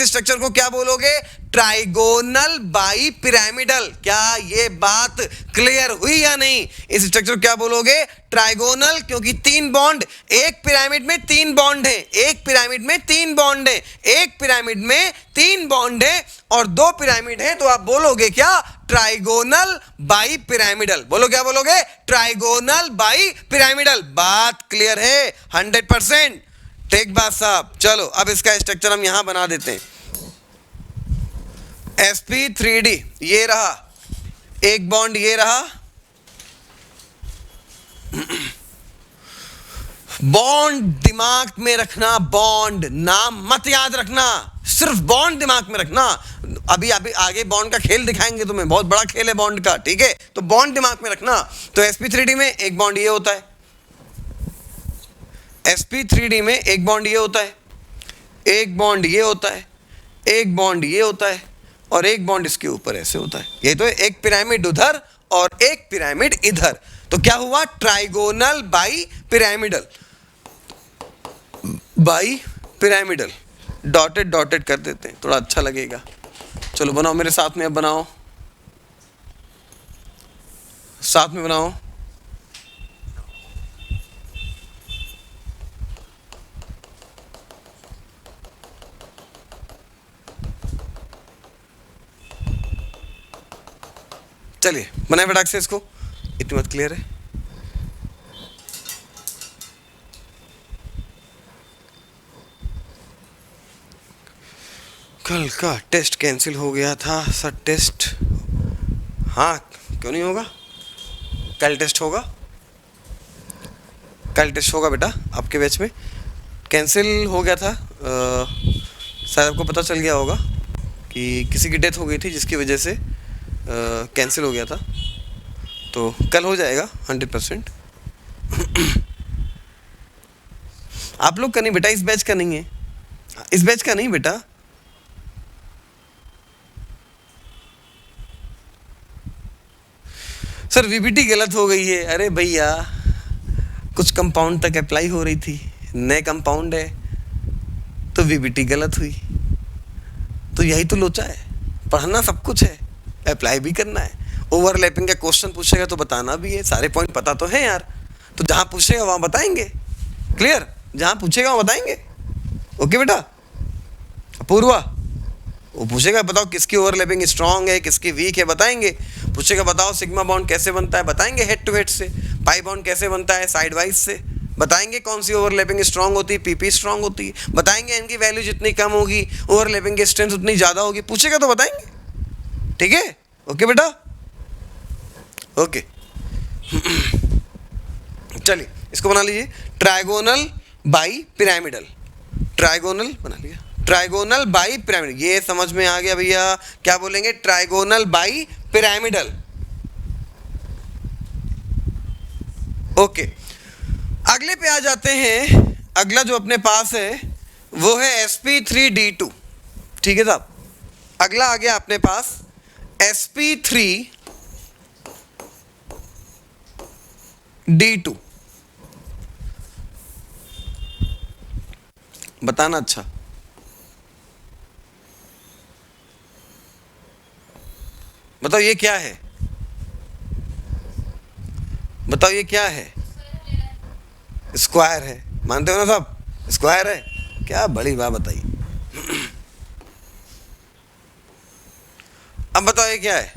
S1: स्ट्रक्चर को क्या बोलोगे? Trigonal bi pyramidal. क्या ये बात क्लियर हुई या नहीं? इस स्ट्रक्चर क्या बोलोगे? ट्राइगोनल क्योंकि 3 बॉन्ड, एक पिरामिड में 3 बॉन्ड है, एक पिरामिड में 3 बॉन्ड है, एक पिरामिड में 3 बॉन्ड है और 2 पिरामिड है, तो आप बोलोगे क्या? Trigonal bi pyramidal. बोलो क्या बोलोगे? Trigonal bi pyramidal. बात क्लियर है 100%? ठीक बात साहब। चलो अब इसका स्ट्रक्चर हम यहां बना देते हैं। sp3d ये रहा, एक बॉन्ड ये रहा, बॉन्ड दिमाग में रखना, बॉन्ड नाम मत याद रखना, सिर्फ बॉन्ड दिमाग में रखना। अभी अभी आगे बॉन्ड का खेल दिखाएंगे तुम्हें, बहुत बड़ा खेल है बॉन्ड का, ठीक है? तो बॉन्ड दिमाग में रखना। तो sp3d में एक बॉन्ड ये होता है, sp3d में एक बॉन्ड ये होता है, एक बॉन्ड ये होता है, एक बॉन्ड ये होता है, और एक बॉन्ड इसके ऊपर ऐसे होता है। ये तो एक पिरामिड उधर और एक पिरामिड इधर। तो क्या हुआ? Trigonal bi pyramidal, bi pyramidal. Dotted dotted कर देते हैं, थोड़ा अच्छा लगेगा। चलो बनाओ मेरे साथ में, अब बनाओ, साथ में बनाओ। चलिए बनाए फटाक से इसको, इतनी बात क्लियर है? कल का टेस्ट कैंसिल हो गया था सर, टेस्ट? हाँ क्यों नहीं होगा, कल टेस्ट होगा, कल टेस्ट होगा बेटा। आपके बैच में कैंसिल हो गया था, शायद आपको पता चल गया होगा कि किसी की डेथ हो गई थी जिसकी वजह से कैंसिल हो गया था। तो कल हो जाएगा 100%। आप लोग का नहीं बेटा, इस बैच का नहीं है, इस बैच का नहीं बेटा। सर वीबीटी गलत हो गई है। अरे भैया कुछ कंपाउंड तक अप्लाई हो रही थी, नए कंपाउंड है तो वीबीटी गलत हुई। तो यही तो लोचा है, पढ़ना सब कुछ है, अप्लाई भी करना है। ओवरलैपिंग का क्वेश्चन पूछेगा तो बताना भी है, सारे पॉइंट पता तो है यार। तो जहां पूछेगा वहां बताएंगे, क्लियर? जहां पूछेगा वहां बताएंगे। ओके बेटा? पूर्वा वो पूछेगा बताओ किसकी ओवरलैपिंग स्ट्रांग है, किसकी वीक है, बताएंगे। पूछेगा बताओ सिग्मा बॉन्ड कैसे बनता है, बताएंगे हेड टू हेड से। पाई बॉन्ड कैसे बनता है, साइड वाइज से, बताएंगे। कौन सी ओवरलैपिंग स्ट्रांग होती है, पीपी स्ट्रांग होती है, बताएंगे। इनकी वैल्यू जितनी कम होगी ओवरलैपिंग की स्ट्रेंथ उतनी ज़्यादा होगी। पूछेगा तो बताएंगे, ठीक है? ओके बेटा? ओके। चलिए इसको बना लीजिए, ट्राइगोनल बाई पिरामिडल। ट्राइगोनल बना लिया, ट्राइगोनल बाई पिरामिडल। ये समझ में आ गया भैया? क्या बोलेंगे? Trigonal bi pyramidal. ओके, अगले पे आ जाते हैं। अगला जो अपने पास है वो है sp3d2, ठीक है साहब? अगला आ गया अपने पास sp3d2। बताना अच्छा, बताओ ये क्या है, बताओ ये क्या है? स्क्वायर है, मानते हो ना साहब? स्क्वायर है, क्या बड़ी बात बताई। अब बताओ ये क्या है?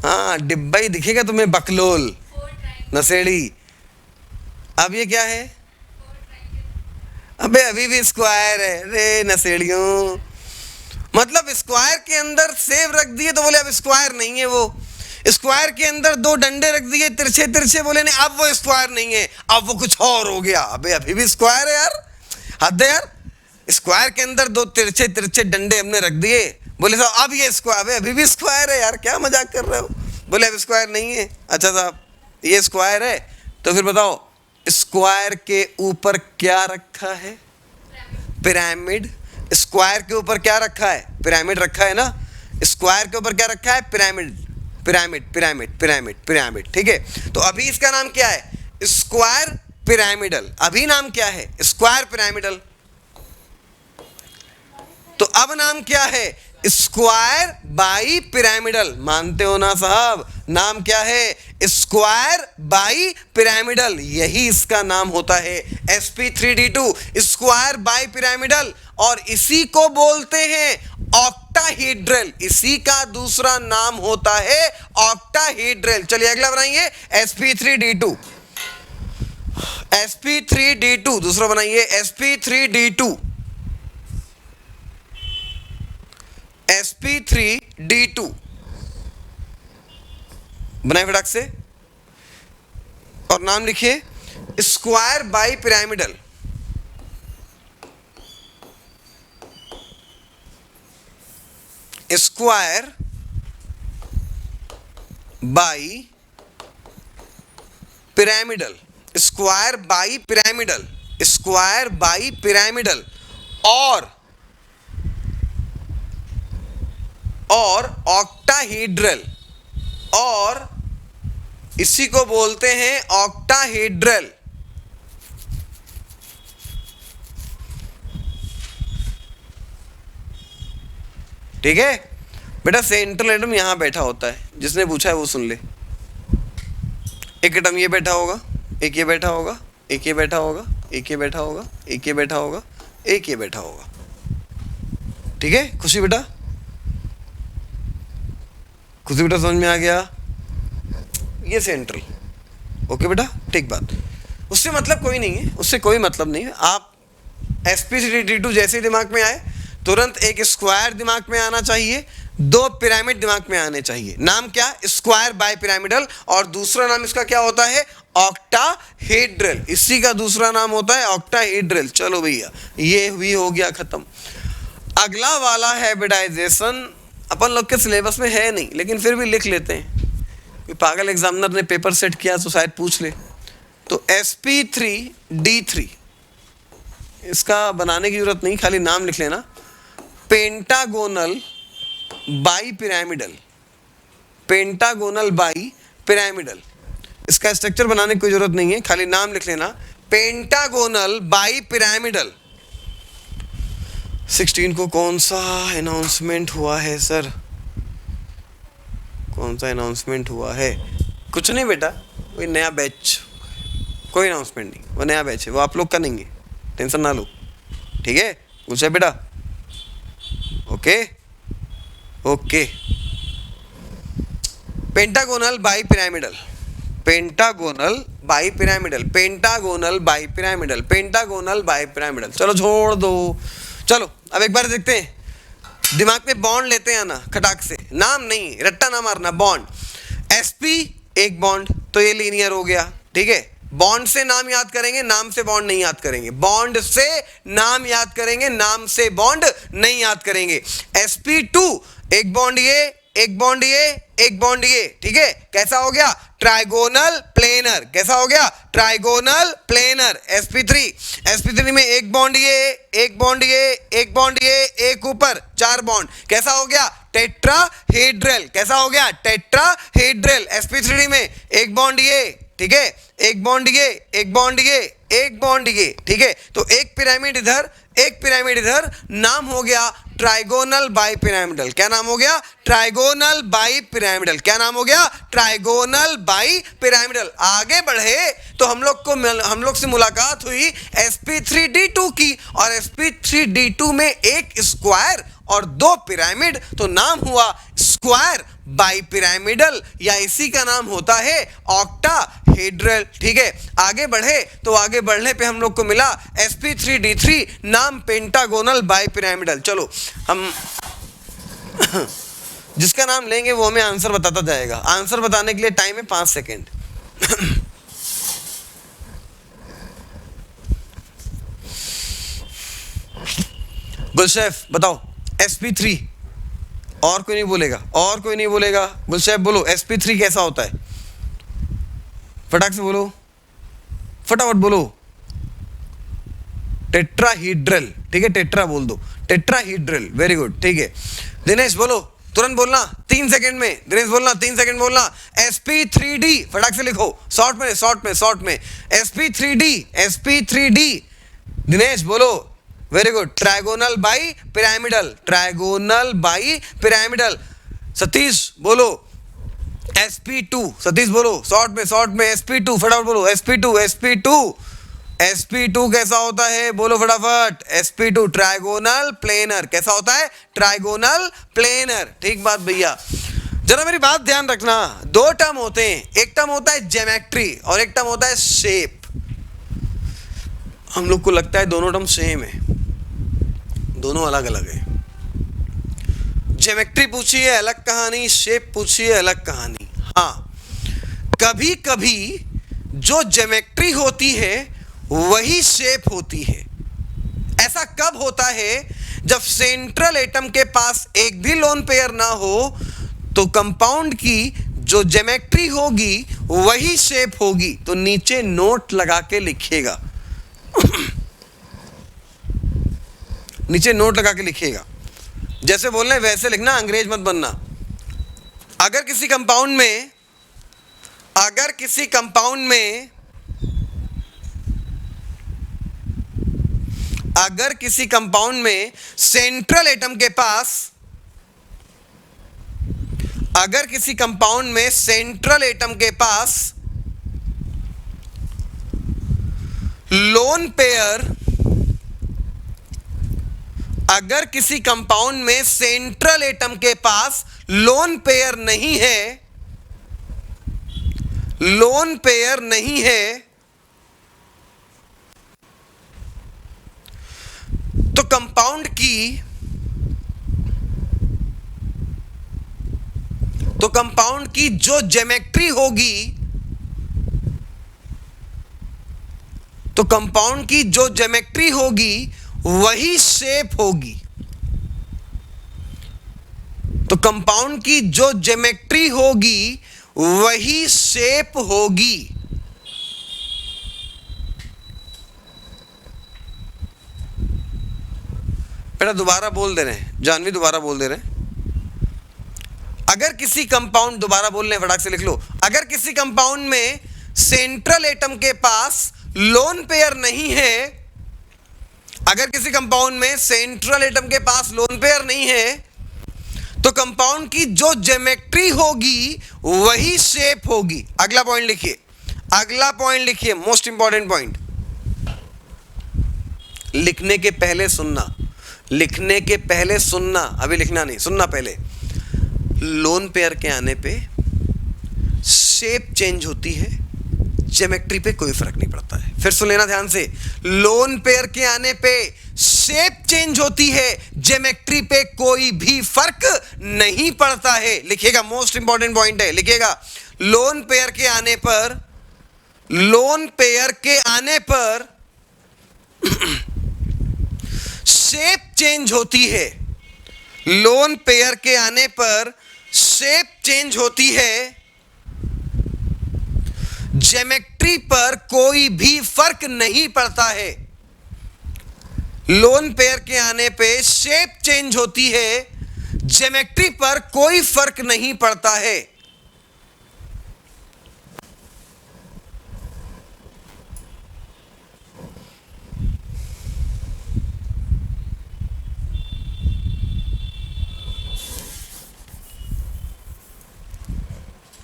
S1: हाँ डिब्बा ही दिखेगा तुम्हें, बकलोल, नशेड़ी। अब ये क्या है? अबे अभी भी स्क्वायर है रे नशेड़ियों। मतलब स्क्वायर के अंदर सेव रख दिए तो बोले अब स्क्वायर नहीं है वो। स्क्वायर के अंदर दो डंडे रख दिए तिरछे तिरछे, बोले नहीं अब वो स्क्वायर नहीं है, अब वो कुछ और हो गया। अबे अभी भी स्क्वायर है यार, हद है यार। स्क्वायर के अंदर दो तिरछे तिरछे डंडे हमने रख दिए, बोले साहब अब ये स्क्वायर, अबे अभी भी स्क्वायर है यार, क्या मजाक कर रहे हो? बोले अब स्क्वायर नहीं है। अच्छा साहब ये स्क्वायर है तो फिर बताओ स्क्वायर के ऊपर क्या रखा है? पिरामिड। स्क्वायर के ऊपर क्या रखा है? पिरामिड रखा है ना। स्क्वायर के ऊपर क्या रखा है? Pyramid, pyramid, pyramid, pyramid, pyramid, ठीक है? तो अभी इसका नाम क्या है? Square pyramidal. अभी नाम क्या है? Square pyramidal. तो अब नाम क्या है? स्क्वायर बाई पिरामिडल, मानते हो ना साहब, नाम क्या है? स्क्वायर बाई पिरामिडल, यही इसका नाम होता है sp3d2, स्क्वायर बाई पिरामिडल। और इसी को बोलते हैं ऑक्टाहेड्रल, इसी का दूसरा नाम होता है ऑक्टाहेड्रल। चलिए अगला बनाइए sp3d2, sp3d2 दूसरा बनाइए sp3d2, sp3d2 बनाए फटाक से, और नाम लिखिए square bi pyramidal. Square bi pyramidal, square bi pyramidal, square bi pyramidal, और ऑक्टाहेड्रल, और इसी को बोलते हैं ऑक्टाहेड्रल। ठीक है बेटा, सेंट्रल एटम यहां बैठा होता है, जिसने पूछा है वो सुन ले। एक एटम ये बैठा होगा, एक ये बैठा होगा, एक ये बैठा होगा, एक ये बैठा होगा, एक ये बैठा होगा, एक ये बैठा होगा। ठीक है खुशी बेटा, खुशी बेटा समझ में आ गया? ये सेंट्रल, ओके बेटा, ठीक बात। उससे मतलब कोई नहीं है, उससे कोई मतलब नहीं है। आप sp3d2 जैसे दिमाग में आए तुरंत एक स्क्वायर दिमाग में आना चाहिए, दो पिरामिड दिमाग में आने चाहिए। नाम क्या? स्क्वायर बाय पिरामिडल, और दूसरा नाम इसका क्या होता है? ऑक्टाहेड्रल, इसी का दूसरा नाम होता है ऑक्टाहेड्रल। चलो भैया ये भी हो गया खत्म। अगला वाला हाइब्रिडाइजेशन अपन लोग के सिलेबस में है नहीं, लेकिन फिर भी लिख लेते हैं, कोई पागल एग्जामिनर ने पेपर सेट किया तो शायद पूछ ले। तो sp3d3 इसका बनाने की जरूरत नहीं, खाली नाम लिख लेना, pentagonal bi pyramidal, pentagonal bi pyramidal. इसका स्ट्रक्चर बनाने की कोई जरूरत नहीं है, खाली नाम लिख लेना, पेंटागोनल बाई पिरामिडल। 16 को कौन सा अनाउंसमेंट हुआ है सर? कौन सा अनाउंसमेंट हुआ है? कुछ नहीं बेटा, कोई नया बैच, कोई अनाउंसमेंट नहीं, वो नया बैच है, वो आप लोग का नहीं है, टेंशन ना लो। ठीक है कुछ है बेटा? Okay okay. Pentagonal bi pyramidal, pentagonal bi pyramidal, pentagonal bi pyramidal, pentagonal bi pyramidal. चलो छोड़ दो, चलो अब एक बार देखते हैं, दिमाग में बॉन्ड लेते हैं ना खटाक से, नाम नहीं, रट्टा ना मारना, बॉन्ड। sp एक बॉन्ड, तो ये लीनियर हो गया। ठीक है, बॉन्ड से नाम याद करेंगे, नाम से बॉन्ड नहीं याद करेंगे, बॉन्ड से नाम याद करेंगे, नाम से बॉन्ड नहीं याद करेंगे। sp2 एक बॉन्ड ये, एक बॉन्ड ये, एक बॉन्ड ये। ठीक है, कैसा हो गया? Trigonal planar. कैसा हो गया? Trigonal planar. sp3 में एक बॉन्ड ये, एक बॉन्ड ये, एक बॉन्ड ये, एक ऊपर, चार बॉन्ड। कैसा हो गया? टेट्राहेड्रल। कैसा हो गया? टेट्राहेड्रल। sp3 में एक बॉन्ड ये, ठीक है, एक बॉन्ड ये, एक बॉन्ड ये, एक बॉन्ड ये। ठीक है, तो एक पिरामिड इधर, एक पिरामिड इधर, नाम हो गया ट्राइगोनल बाई पिरामिडल। क्या नाम हो गया? Trigonal bi pyramidal. क्या नाम हो गया? Trigonal bi pyramidal. आगे बढ़े तो हम लोग से मुलाकात हुई sp3d2 की, और sp3d2 में एक स्क्वायर और दो पिरामिड, तो नाम हुआ स्क्वायर बाई पिरामिडल, या इसी का नाम होता है ऑक्टाहेड्रल। ठीक है, आगे बढ़े तो आगे बढ़ने पे हम लोग को मिला sp3d3, नाम पेंटागोनल बाई पिरामिडल। चलो हम जिसका नाम लेंगे वो हमें आंसर बताता जाएगा। आंसर बताने के लिए टाइम है 5 सेकेंड। गुलशेफ बताओ sp3, और कोई नहीं बोलेगा, और कोई नहीं बोलेगा। गुलशेफ बोलो sp3 कैसा होता है? फटाक से बोलो, फटाफट बोलो। टेट्राहीड्रल। ठीक है, टेट्रा बोल दो, टेट्राहीड्रल। Very good. ठीक है, दिनेश बोलो, तुरंत बोलना, 3 सेकंड में। दिनेश बोलना, 3 सेकंड बोलना। sp3d फटाक से लिखो, शॉर्ट में, शॉर्ट में, शॉर्ट में। sp3d, sp3d। दिनेश बोलो very good, trigonal bi pyramidal, trigonal bi pyramidal. Satish बोलो sp2, सतीश बोलो शॉर्ट में sp2, फटाफट बोलो sp2 कैसा होता है, बोलो फटाफट sp2 ट्राइगोनल प्लेनर, कैसा होता है, ट्राइगोनल प्लेनर। ठीक बात भैया। जरा मेरी बात ध्यान रखना, दो टर्म होते हैं, एक टर्म होता है ज्योमेट्री और एक टर्म होता है शेप। हम लोग को लगता है दोनों टर्म सेम है, दोनों अलग अलग है। ज्योमेट्री पूछी है अलग कहानी, शेप पूछी है अलग कहानी। हाँ, कभी कभी जो ज्योमेट्री होती है वही शेप होती है। ऐसा कब होता है, जब सेंट्रल एटम के पास एक भी लोन पेयर ना हो तो कंपाउंड की जो ज्योमेट्री होगी वही शेप होगी। तो नीचे नोट लगा के लिखिएगा नीचे नोट लगा के लिखिएगा, जैसे बोल रहे वैसे लिखना, अंग्रेज मत बनना। अगर किसी कंपाउंड में सेंट्रल एटम के पास, अगर किसी कंपाउंड में सेंट्रल एटम के पास लोन पेयर, अगर किसी कंपाउंड में सेंट्रल एटम के पास लोन पेयर नहीं है, लोन पेयर नहीं है, तो कंपाउंड की जो ज्योमेट्री होगी, तो कंपाउंड की जो ज्योमेट्री होगी वही शेप होगी। तो कंपाउंड की जो ज्योमेट्री होगी वही शेप होगी। बेटा दोबारा बोल दे रहे हैं, जानवी दोबारा बोल दे रहे हैं। अगर किसी कंपाउंड, दोबारा बोल रहे हैं, फटाक से लिख लो। अगर किसी कंपाउंड में सेंट्रल एटम के पास लोन पेयर नहीं है, अगर किसी कंपाउंड में सेंट्रल एटम के पास लोन पेयर नहीं है, तो कंपाउंड की जो ज्योमेट्री होगी वही शेप होगी। अगला पॉइंट लिखिए, मोस्ट इंपॉर्टेंट पॉइंट। लिखने के पहले सुनना, अभी लिखना नहीं, सुनना पहले। लोन पेयर के आने पे शेप चेंज होती है, ज्योमेट्री पे कोई फर्क नहीं पड़ता है। फिर सुन लेना ध्यान से, लोन पेयर के आने पे शेप चेंज होती है, ज्योमेट्री पे कोई भी फर्क नहीं पड़ता है। लिखिएगा, मोस्ट इंपॉर्टेंट पॉइंट है, लिखिएगा। लोन पेयर के आने पर शेप चेंज होती है, लोन पेयर के आने पर शेप चेंज होती है, ज्योमेट्री पर कोई भी फर्क नहीं पड़ता है। लोन पेयर के आने पे शेप चेंज होती है, ज्योमेट्री पर कोई फर्क नहीं पड़ता है।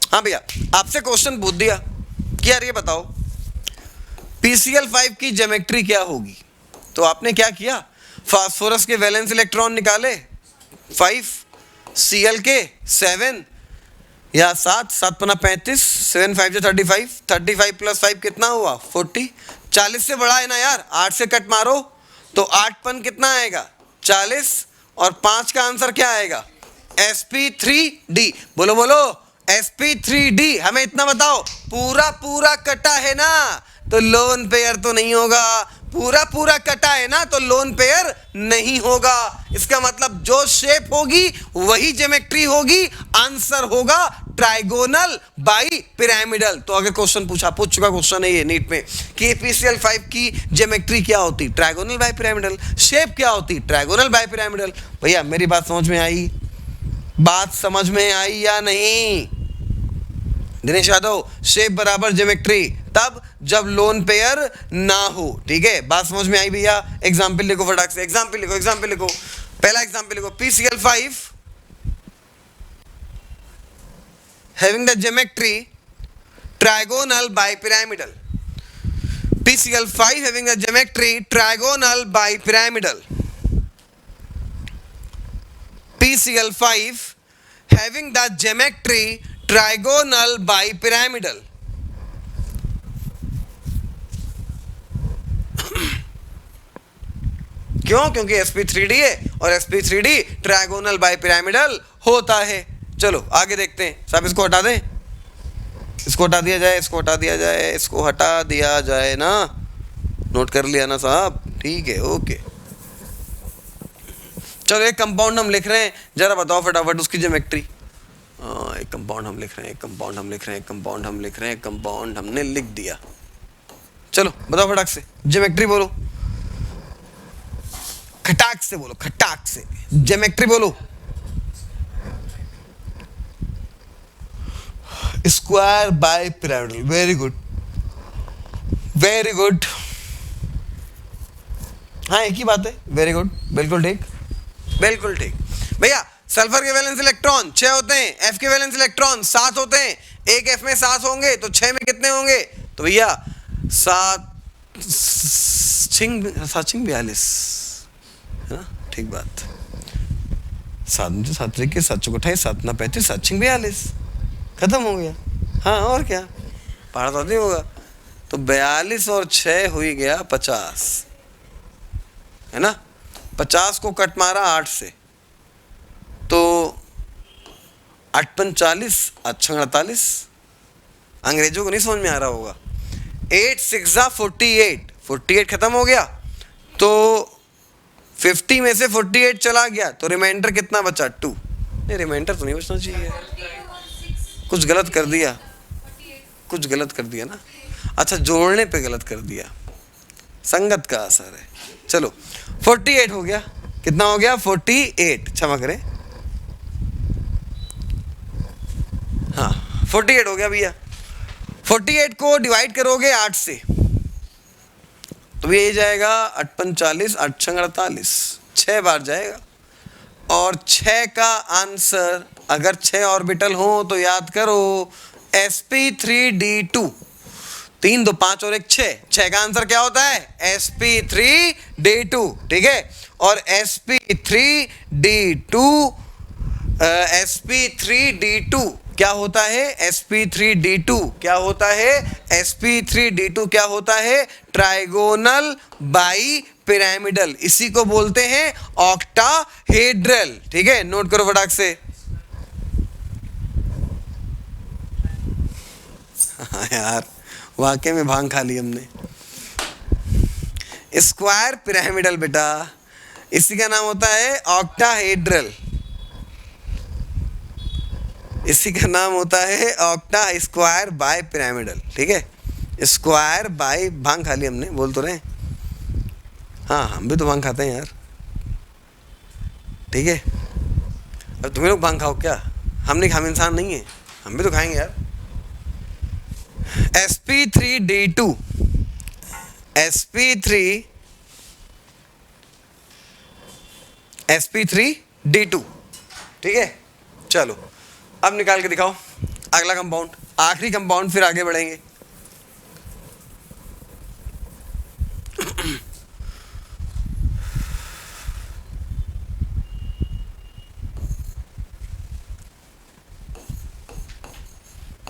S1: हाँ भैया, आपसे क्वेश्चन पूछ दिया कि यार ये बताओ PCl5 की ज्योमेट्री क्या होगी, तो आपने क्या किया, फास्फोरस के वैलेंस इलेक्ट्रॉन निकाले 5, Cl के 7 या 7, 7 पना 35, 7 5 35, 35 प्लस 5 कितना हुआ 40, 40 से बड़ा है ना यार, 8 से कट मारो तो 8 पन कितना आएगा 40, और 5 का आंसर क्या आएगा sp3d। बोलो sp3d। हमें इतना बताओ, पूरा कटा है ना तो लोन पेयर तो नहीं होगा, पूरा कटा है ना तो लोन पेयर नहीं होगा। इसका मतलब जो शेप होगी वही ज्योमेट्री होगी, आंसर होगा ट्राइगोनल बाई पिरामिडल। तो अगर क्वेश्चन पूछ चुका क्वेश्चन है ये नीट में कि PCl5 की ज्योमेट्री क्या होती, ट्राइगोनल बाई पिरामिडल, शेप क्या होती, ट्राइगोनल बाई पिरामिडल। भैया मेरी बात समझ में आई या नहीं? दिनेश यादव, शेप बराबर ज्योमेट्री, तब जब लोन पेयर ना हो। ठीक है, बात समझ में आई भैया? एग्जाम्पल लिखो फटाक से, एग्जाम्पल लिखो। पहला एग्जाम्पल लिखो, PCl5 having the geometry trigonal bipyramidal. PCl5 having the geometry trigonal bipyramidal. PCl5 having the geometry trigonal bipyramidal. क्यों? क्योंकि sp3d है और sp3d ट्राइगोनल बाइपिरामिडल होता है। चलो आगे देखते हैं। साहब इसको हटा दें, इसको हटा दिया जाए, इसको हटा दिया जाए, इसको हटा दिया जाए ना। नोट कर लिया ना साहब? ठीक है, ओके। चलो एक कंपाउंड हम लिख रहे हैं, जरा बताओ फटाफट उसकी ज्योमेट्री। एक कंपाउंड हम लिख रहे हैं, कंपाउंड हमने लिख दिया। चलो बताओ फटाक से ज्योमेट्री बोलो, खटाक से बोलो, खटाक से ज्योमेट्री बोलो। Square by pyramidal, very good, very good. हाँ एक ही बात है, वेरी गुड, बिल्कुल ठीक, बिल्कुल ठीक। भैया सल्फर के वैलेंस इलेक्ट्रॉन 6 होते हैं, F के वैलेंस इलेक्ट्रॉन 7 होते हैं। एक F में 7 होंगे तो 6 में कितने होंगे? तो भैया 7 6 42 है ना? ठीक बात। 7 के 7 चौक 7 ना 35 7 6 42 खत्म हो गया। हाँ और क्या, पढ़ा तो नहीं होगा। तो 42 और 6 हो ही गया 50 है ना? 50 को कट मारा 8 से तो 8 45 8 48। अंग्रेजों को नहीं समझ में आ रहा होगा। 8 6 48, 48 खत्म हो गया तो 50 में से 48 चला गया तो रिमाइंडर कितना बचा? 2। नहीं रिमाइंडर तो नहीं बचना चाहिए, कुछ गलत कर दिया, कुछ गलत कर दिया ना। अच्छा जोड़ने पे गलत कर दिया, संगत का असर है। चलो 48 हो गया, कितना हो गया? 48, क्षमा करें, हाँ 48 हो गया भैया। 48 को डिवाइड करोगे 8 से तो ये जाएगा 8 45 8 6 48, 6 बार जाएगा। और 6 का आंसर अगर 6 ऑर्बिटल हो तो याद करो sp3d2, 3 2 5 और 1 6, 6 का आंसर क्या होता है? sp3d2। ठीक है, और sp3d2 क्या होता है? sp3d2 क्या होता है? sp3d2 क्या होता है? ट्राइगोनल बाई पिरामिडल, इसी को बोलते हैं ऑक्टाहेड्रल। ठीक है, नोट करो फटाक से। हाँ यार वाकई में भांग खा ली हमने। स्क्वायर पिरामिडल बेटा, इसी का नाम होता है ऑक्टाहेड्रल, इसी का नाम होता है ऑक्टा स्क्वायर बाय पिरामिडल। ठीक है, स्क्वायर बाय, भांग खा ली हमने, बोल तो रहे। हाँ हम भी तो भांग खाते हैं यार। ठीक है, अब तुम्हें लोग भांग खाओ क्या? हम इंसान नहीं है, हम भी तो खाएंगे यार। sp3d2 sp3d2। ठीक है, चलो अब निकाल के दिखाओ अगला कंपाउंड, आखिरी कंपाउंड, फिर आगे बढ़ेंगे।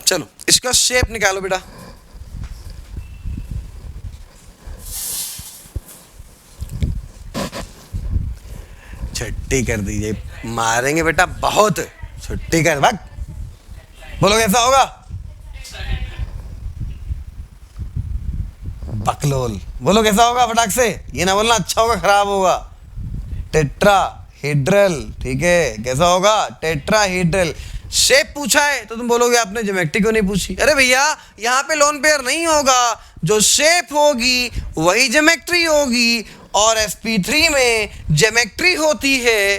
S1: चलो इसका शेप निकालो बेटा। छुट्टी कर दीजिए, मारेंगे बेटा बहुत, छुट्टी कर भाग। बोलो कैसा होगा? बकलोल। बोलो कैसा होगा फटाक से, ये ना बोलना अच्छा होगा खराब होगा। टेट्राहेड्रल। ठीक है, कैसा होगा? टेट्राहेड्रल। शेप पूछा है तो तुम बोलोगे आपने ज्योमेट्री क्यों नहीं पूछी? अरे भैया यहाँ पे लोन पेयर नहीं होगा, जो शेप होगी वही ज्योमेट्री होगी, और sp3 में ज्योमेट्री होती है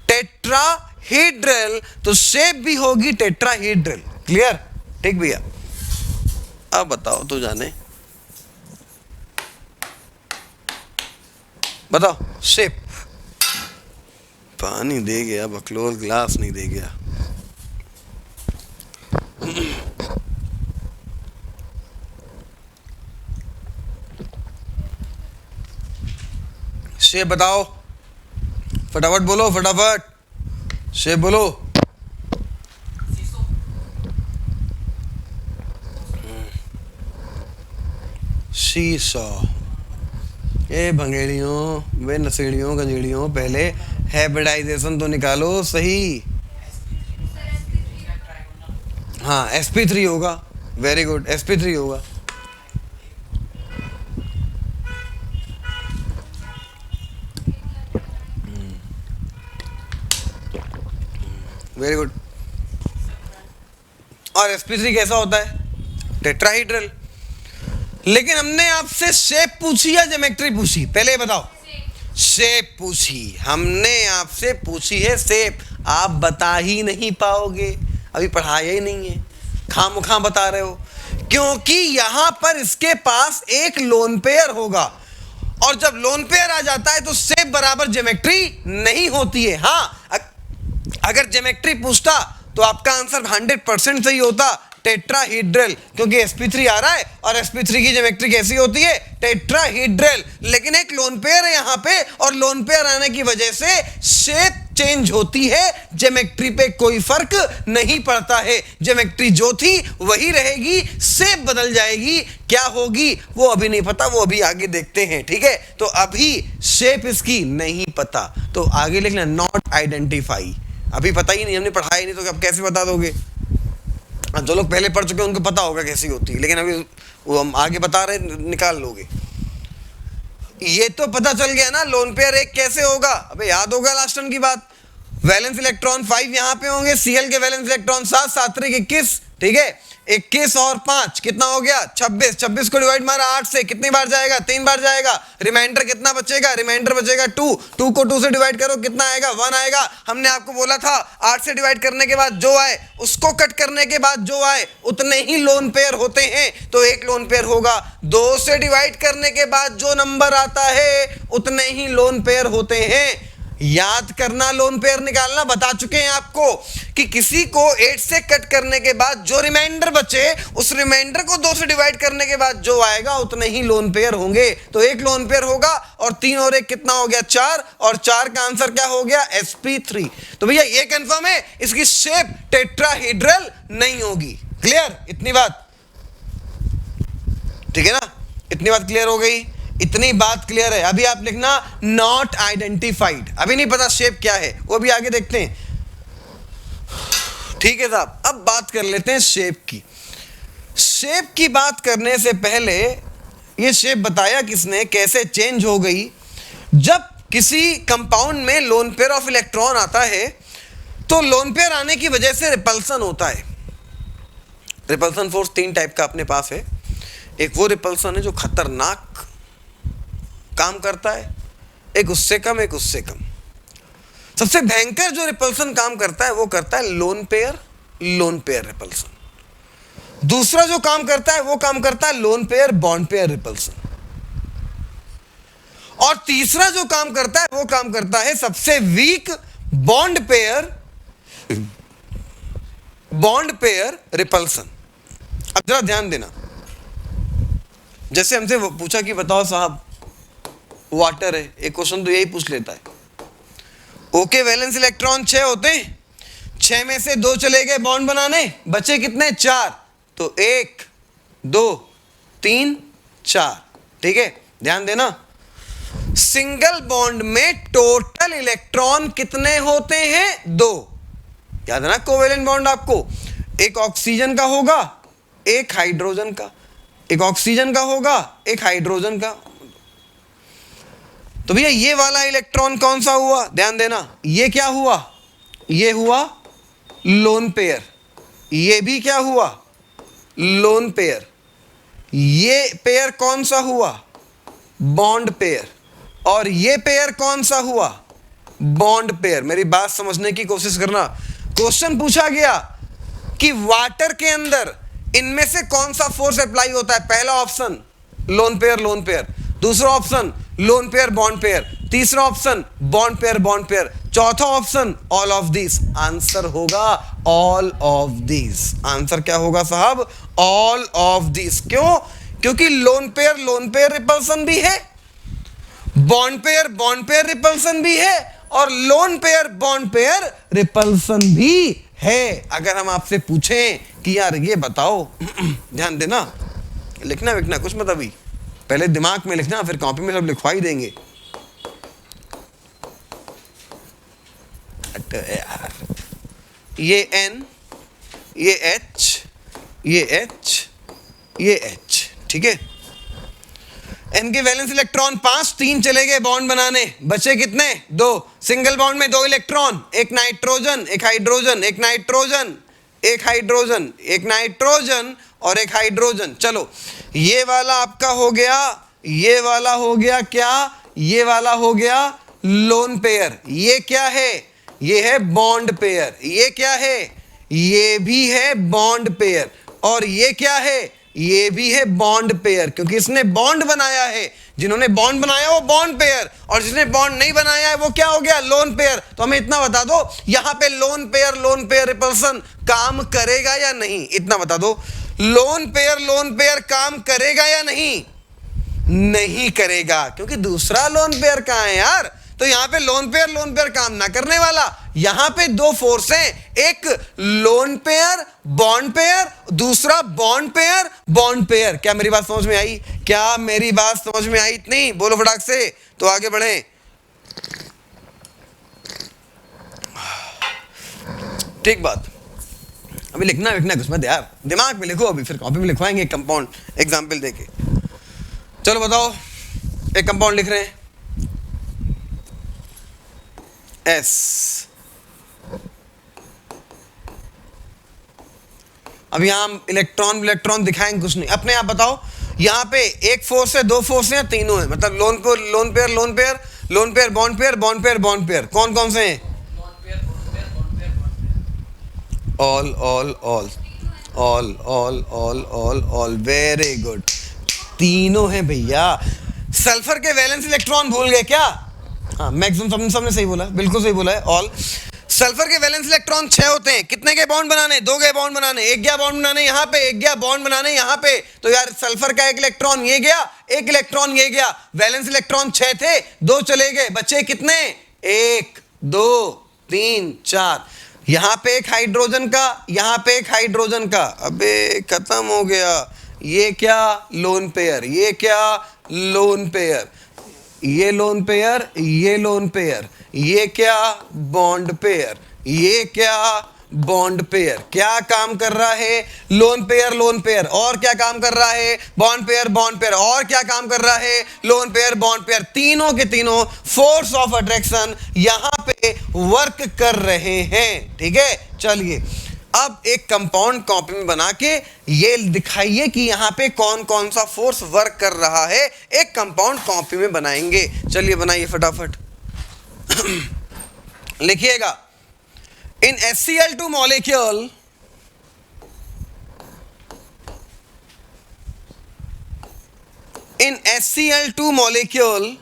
S1: टेट्राहेड्रल, तो शेप भी होगी टेट्राहेड्रल। क्लियर? ठीक भैया, अब बताओ तो जाने बताओ शेप। पानी दे गया बकलोल, ग्लास नहीं दे गया। शेप बताओ, फटाफट बोलो, फटाफट शेप बोलो। शीशा। ए भंगेड़ियों, वे नसेड़ियों गंजेड़ियों, पहले हैब्रिडाइजेशन तो निकालो सही। हाँ sp3 होगा, वेरी गुड, sp3 होगा। Very good. और sp3 कैसा होता है? टेट्राहीड्रल। लेकिन हमने आपसे शेप पूछी या ज्योमेट्री पूछी? पहले बताओ। शेप पूछी, हमने आपसे पूछी है शेप। आप बता ही नहीं पाओगे, अभी पढ़ाया ही नहीं है, खामखा बता रहे हो। क्योंकि यहां पर इसके पास एक लोन पेयर होगा, और जब लोन पेयर आ जाता है तो शेप बराबर ज्योमेट्री नहीं होती है। हाँ, अगर ज्योमेट्री पूछता तो आपका आंसर 100% सही होता, टेट्राहीड्रल, क्योंकि sp3 आ रहा है और sp3 की ज्योमेट्री कैसी होती है? टेट्राहीड्रल। लेकिन एक लोन पेयर है यहां पे, और लोन पेयर आने की वजह से शेप चेंज होती है, ज्योमेट्री पे कोई फर्क नहीं पड़ता है। ज्योमेट्री जो थी वही रहेगी, शेप बदल जाएगी। क्या होगी वो अभी नहीं पता, वो अभी आगे देखते हैं, ठीक है? तो अभी शेप इसकी नहीं पता, तो आगे लिखना नॉट आइडेंटिफाई। अभी पता ही नहीं, हमने पढ़ाया ही नहीं, तो अब कैसे बता दोगे? जो लोग पहले पढ़ चुके हैं उनको पता होगा कैसी होती है, लेकिन अभी वो हम आगे बता रहे, निकाल लोगे। ये तो पता चल गया ना लोन पेयर एक कैसे होगा? अबे याद होगा लास्ट टर्म की बात। वैलेंस इलेक्ट्रॉन 5 यहां पे होंगे, Cl के वैलेंस इलेक्ट्रॉन 7, 7 3 21, ठीक है? 21 और 5 कितना हो गया? 26। 26 को डिवाइड मारा 8 से, कितनी बार जाएगा? 3 बार जाएगा। रिमाइंडर कितना बचेगा? रिमाइंडर बचेगा 2। 2 को 2 से डिवाइड करो, कितना आएगा? 1 आएगा। हमने आपको बोला था 8 से डिवाइड करने के बाद जो आए उसको कट करने के बाद जो आए उतने ही लोन पेयर होते हैं, तो एक लोन पेयर होगा। 2 से डिवाइड करने के बाद जो नंबर आता है उतने ही लोन पेयर होते हैं। याद करना, लोन पेयर निकालना बता चुके हैं आपको कि किसी को 8 से कट करने के बाद जो रिमाइंडर बचे, उस रिमाइंडर को 2 से डिवाइड करने के बाद जो आएगा उतने ही लोन पेयर होंगे। तो एक लोन पेयर होगा, और 3 और 1 कितना हो गया? 4, और 4 का आंसर क्या हो गया? sp3। तो भैया ये कंफर्म है, इसकी शेप टेट्राहीड्रल नहीं होगी। क्लियर इतनी बात? ठीक है ना, इतनी बात क्लियर हो गई? इतनी बात क्लियर है। अभी आप लिखना नॉट आइडेंटिफाइड, अभी नहीं पता शेप क्या है, वो भी आगे देखते हैं, ठीक है साहब? अब बात कर लेते हैं शेप की। शेप की बात करने से पहले ये शेप बताया किसने, कैसे चेंज हो गई? जब किसी कंपाउंड में लोन पेयर ऑफ इलेक्ट्रॉन आता है तो लोन पेयर आने की वजह से रिपल्सन होता है। रिपल्सन फोर्स 3 टाइप का अपने पास है। एक वो रिपल्सन है जो खतरनाक काम करता है, एक उससे कम, एक उससे कम। सबसे भयंकर जो रिपल्सन काम करता है वो करता है लोन पेयर रिपल्सन। दूसरा जो काम करता है वो काम करता है lone pair bond pair repulsion. और तीसरा जो काम करता है वो काम करता है सबसे वीक बॉन्ड पेयर रिपल्सन। अब जरा ध्यान देना, जैसे हमसे पूछा कि बताओ साहब वाटर है, एक क्वेश्चन तो यही पूछ लेता है। ओके वैलेंस इलेक्ट्रॉन 6 होते हैं, 6 में से 2 चले गए बॉन्ड बनाने, बचे कितने? 4। तो 1 2 3 4, ठीक है? ध्यान देना, सिंगल बॉन्ड में टोटल इलेक्ट्रॉन कितने होते हैं? 2। याद है ना कोवेलेंट बॉन्ड आपको, एक ऑक्सीजन का होगा, एक हाइड्रोजन का, एक ऑक्सीजन का होगा, एक हाइड्रोजन का। तो भैया ये वाला इलेक्ट्रॉन कौन सा हुआ? ध्यान देना, ये क्या हुआ? ये हुआ लोन पेयर। ये भी क्या हुआ? Loan pair. ये पेयर कौन सा हुआ? Bond pair. और ये पेयर कौन सा हुआ? Bond pair. मेरी बात समझने की कोशिश करना। क्वेश्चन पूछा गया कि वाटर के अंदर इनमें से कौन सा फोर्स अप्लाई होता है? पहला ऑप्शन लोन पेयर, दूसरा option loan pair bond pair, तीसरा ऑप्शन बॉन्ड पेयर, चौथा option all of this. Answer होगा ऑल ऑफ दिस। आंसर क्या होगा साहब? All of this. क्यों? क्योंकि लोन पेयर रिपल्सन भी है, बॉन्ड पेयर रिपल्सन भी है, और loan pair bond pair repulsion भी है। अगर हम आपसे पूछें कि यार ये बताओ, ध्यान देना, लिखना विखना कुछ मत अभी, पहले दिमाग में लिखना, फिर कॉपी में सब लिखवा ही देंगे। ये N, ये H, ये H, ये H, ठीक है। N के वैलेंस इलेक्ट्रॉन 5, 3 चले गए बॉन्ड बनाने, बचे कितने? 2। सिंगल बॉन्ड में 2 इलेक्ट्रॉन, एक नाइट्रोजन, एक हाइड्रोजन, एक नाइट्रोजन, एक हाइड्रोजन, एक नाइट्रोजन और एक हाइड्रोजन। चलो, ये वाला आपका हो गया, ये वाला हो गया क्या? ये वाला हो गया लोन पेयर। ये क्या है? ये है बॉन्ड पेयर। ये क्या है? ये भी है बॉन्ड पेयर। और ये क्या है? ये भी है बॉन्ड पेयर, क्योंकि इसने बॉन्ड बनाया है। जिन्होंने बॉन्ड बनाया वो बॉन्ड पेयर, और जिसने बॉन्ड नहीं बनाया है वो क्या हो गया? Lone pair. तो हमें इतना बता दो, यहां पे लोन पेयर रिपल्सन काम करेगा या नहीं? इतना बता दो, लोन पेयर काम करेगा या नहीं? नहीं करेगा, क्योंकि दूसरा लोन पेयर कहां है यार? तो यहां पे लोन पेयर काम ना करने वाला। यहां पे 2 फोर्स हैं, एक लोन पेयर बॉन्ड पेयर, दूसरा बॉन्ड पेयर। क्या मेरी बात समझ में आई? क्या मेरी बात समझ में आई? इतनी बोलो फटाक से, तो आगे बढ़े। ठीक बात, अभी लिखना कुछ मत यार, दिमाग में लिखो, अभी फिर कॉपी में लिखवाएंगे कंपाउंड एग्जाम्पल देके। चलो बताओ, एक कंपाउंड लिख रहे हैं S। अब यहां हम इलेक्ट्रॉन दिखाएंगे कुछ नहीं, अपने आप बताओ, यहां पे एक फोर्स है, 2 फोर्स है, तीनों है, मतलब लोन पेयर बॉन्ड पेयर, कौन कौन से हैं? ऑल, वेरी गुड, तीनों हैं भैया। सल्फर के वैलेंस इलेक्ट्रॉन भूल गए क्या? हाँ, मैक्सिमम सबने सही बोला, बिल्कुल सही बोला है, ऑल। सल्फर के वैलेंस इलेक्ट्रॉन 6 होते हैं, कितने के बॉन्ड बनाने? 2 के बॉन्ड बनाने, एक गया बॉन्ड बनाने यहाँ पे, एक गया बॉन्ड बनाने यहाँ पे। तो यार सल्फर का एक इलेक्ट्रॉन ये गया, एक इलेक्ट्रॉन ये गया, वैलेंस इलेक्ट्रॉन 6 थे, 2 चले गए, बचे कितने? 1 2 3 4। यहां पे एक हाइड्रोजन का, यहां पे एक हाइड्रोजन का, अबे खत्म हो गया। ये क्या? Loan pair. ये क्या? Loan pair. ये लोन पेयर, ये लोन पेयर। ये क्या? Bond pair. ये क्या? Bond pair. क्या काम कर रहा है? Lone pair. और क्या काम कर रहा है? Bond pair. और क्या काम कर रहा है? Lone pair, bond pair. तीनों के तीनों फोर्स ऑफ अट्रैक्शन यहां पे वर्क कर रहे हैं। ठीक है, चलिए अब एक कंपाउंड कॉपी में बना के ये दिखाइए कि यहां पे कौन कौन सा फोर्स वर्क कर रहा है। एक कंपाउंड कॉपी में बनाएंगे, चलिए बनाइए फटाफट। लिखिएगा, in HCl2 molecule, in HCl2 molecule,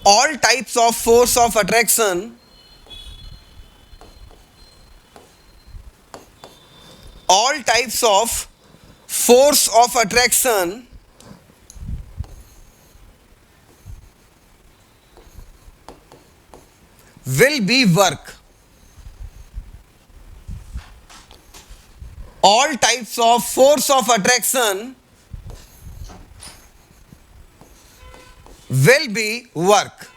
S1: all types of force of attraction, all types of force of attraction will be work. All types of force of attraction will be work.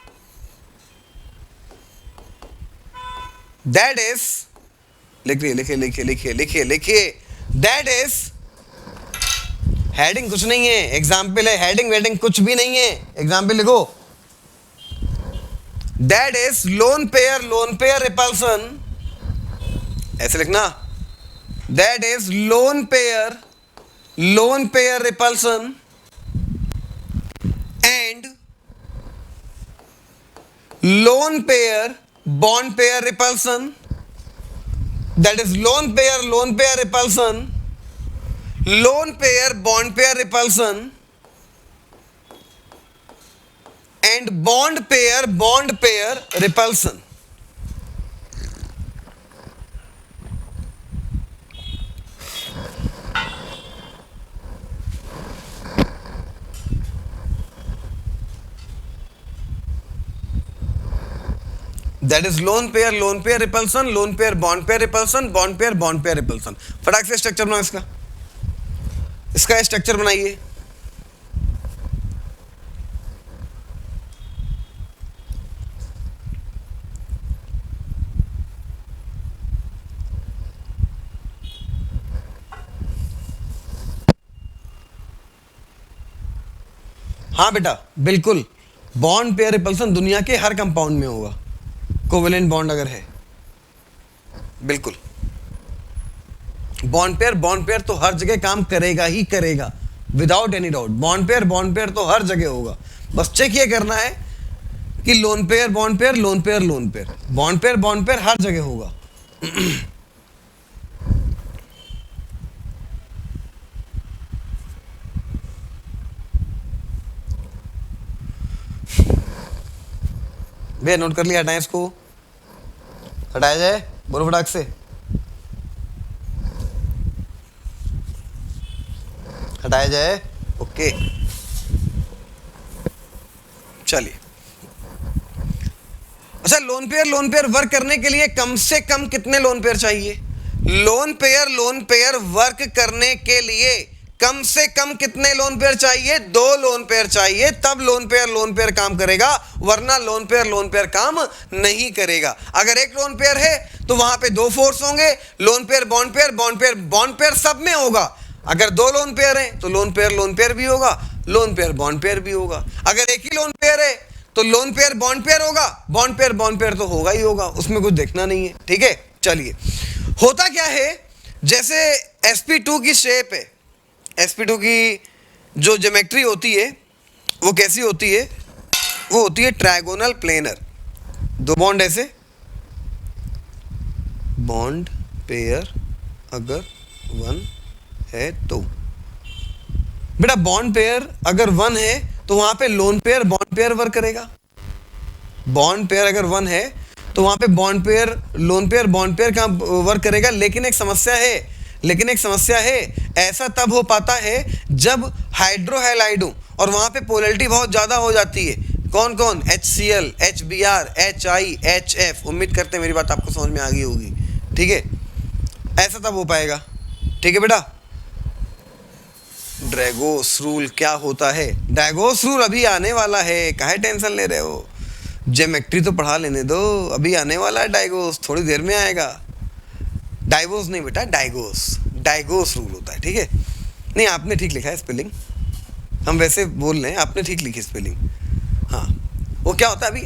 S1: That is, लिखिए, that is, heading कुछ नहीं है, example है, heading wedding कुछ भी नहीं है, example लिखो। That is lone pair repulsion, ऐसे लिखना। That is lone pair repulsion and lone pair bond pair repulsion that is loan pair repulsion, lone pair bond pair repulsion and bond pair repulsion. That is loan pair repulsion, lone pair bond pair repulsion, bond pair repulsion. फटाक से structure बनाओ इसका, इसका structure बनाइए। हाँ बेटा बिल्कुल, bond pair repulsion दुनिया के हर कंपाउंड में होगा, कोवेलेंट बॉन्ड अगर है, बिल्कुल। बॉन्ड पेयर तो हर जगह काम करेगा ही करेगा, without any doubt. Bond pair तो हर जगह होगा। बस चेक ये करना है कि lone pair bond pair, lone pair bond pair हर जगह होगा। भैया नोट कर लिया, हटाएं इसको, हटाया जाए, बोलो फटाक से, हटाया जाए। ओके चलिए। अच्छा, लोन पेयर वर्क करने के लिए कम से कम कितने लोन पेयर चाहिए? लोन पेयर वर्क करने के लिए कम से कम कितने लोन पेयर चाहिए? 2 लोन पेयर चाहिए, तब लोन पेयर काम करेगा, वरना लोन पेयर काम नहीं करेगा। अगर एक लोन पेयर है तो वहां पे 2 फोर्स होंगे, लोन पेयर बॉन्ड पेयर सब में होगा। अगर 2 लोन पेयर हैं तो लोन पेयर भी होगा, लोन पेयर बॉन्ड पेयर भी होगा। अगर एक ही लोन पेयर है तो लोन पेयर बॉन्ड पेयर होगा, बॉन्ड पेयर तो होगा ही होगा, उसमें कुछ देखना नहीं है। ठीक है, चलिए। होता क्या है, जैसे sp2 की शेप है, sp2 की जो ज्योमेट्री होती है वो कैसी होती है? वो होती है ट्रायगोनल प्लेनर। 2 बॉन्ड ऐसे, बॉन्ड पेयर अगर 1 है तो बेटा, बॉन्ड पेयर अगर 1 है तो वहां पे loan pair bond pair work करेगा। बॉन्ड पेयर अगर 1 है तो वहां पे bond pair lone pair bond pair का वर्क करेगा। लेकिन एक समस्या है, ऐसा तब हो पाता है जब हाइड्रोहैलाइड हो और वहां पे पोलैरिटी बहुत ज्यादा हो जाती है। कौन कौन? HCl, HBr, HI, HF। उम्मीद करते हैं मेरी बात आपको समझ में आ गई होगी। ठीक है, ऐसा तब हो पाएगा। ठीक है बेटा। ड्रैगोस रूल क्या होता है? ड्रैगोस रूल अभी आने वाला है, काहे टेंशन ले रहे हो? ज्योमेट्री तो पढ़ा लेने दो, अभी आने वाला है डायगोस, थोड़ी देर में आएगा। डाइवोस नहीं बेटा, डाइगोस रूल होता है। ठीक है, नहीं आपने ठीक लिखा है स्पेलिंग, हम वैसे बोल रहे हैं, आपने ठीक लिखी स्पेलिंग। हाँ, वो क्या होता है अभी,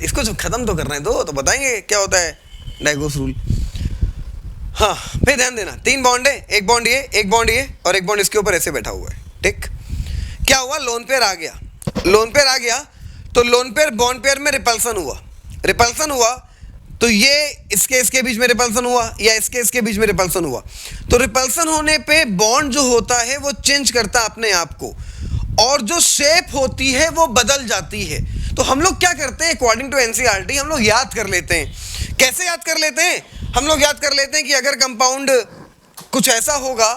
S1: इसको जो खत्म तो करना है दो तो बताएंगे क्या होता है डाइगोस रूल। हाँ, फिर ध्यान देना, 3 बॉन्ड है, एक बॉन्ड ये और एक बॉन्ड इसके ऊपर ऐसे बैठा हुआ है। ठीक, क्या हुआ? लोन पेयर आ गया तो लोन पेयर बॉन्ड पेयर में रिपल्सन हुआ तो ये इसके बीच में रिपल्सन हुआ या इसके बीच में रिपल्सन हुआ। तो रिपल्सन होने पे बॉन्ड जो होता है वो चेंज करता है अपने आप को, और जो शेप होती है वो बदल जाती है। तो हम लोग क्या करते हैं, अकॉर्डिंग टू एनसीईआरटी हम लोग याद कर लेते हैं। कैसे याद कर लेते हैं? हम लोग याद कर लेते हैं कि अगर कंपाउंड कुछ ऐसा होगा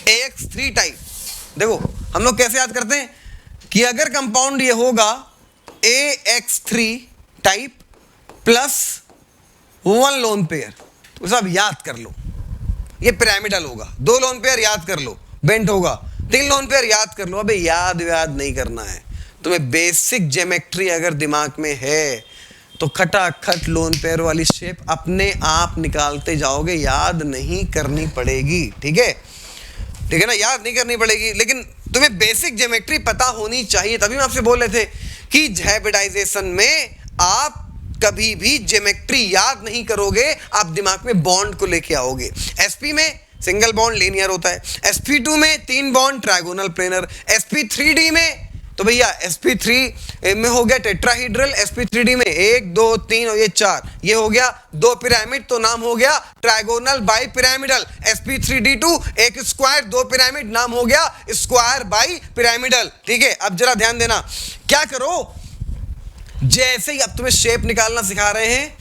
S1: AX3 टाइप, देखो हम लोग कैसे याद करते हैं कि अगर कंपाउंड ये होगा AX3 type plus 1 lone pair, तो सब याद कर लो, ये पिरामिडल होगा। 2 लोन पेयर याद कर लो, बेंट होगा। 3 लोन पेयर याद कर लो। अबे याद नहीं करना है तुम्हें, बेसिक ज्योमेट्री अगर दिमाग में है तो खटाखट लोन पेयर वाली शेप अपने आप निकालते जाओगे, याद नहीं करनी पड़ेगी। ठीक है ना, याद नहीं करनी पड़ेगी, लेकिन तुम्हें बेसिक ज्योमेट्री पता होनी चाहिए। तभी मैं आपसे बोल रहे थे कि हाइब्रिडाइजेशन में आप कभी भी ज्योमेट्री याद नहीं करोगे, आप दिमाग में बॉन्ड को लेके आओगे। sp में सिंगल बॉन्ड लीनियर होता है, sp2 में 3 बॉन्ड ट्रायगोनल प्लेनर, sp3d में तो भैया sp3 में हो गया टेट्राहीड्रल, sp3d में 1 2 3 और ये 4, ये हो गया 2 पिरामिड, तो नाम हो गया ट्राइगोनल बाई पिरामिडल। sp3d2 एक स्क्वायर 2 पिरामिड, नाम हो गया स्क्वायर बाई पिरामिडल। ठीक है, अब जरा ध्यान देना, क्या करो, जैसे ही अब तुम्हें शेप निकालना सिखा रहे हैं,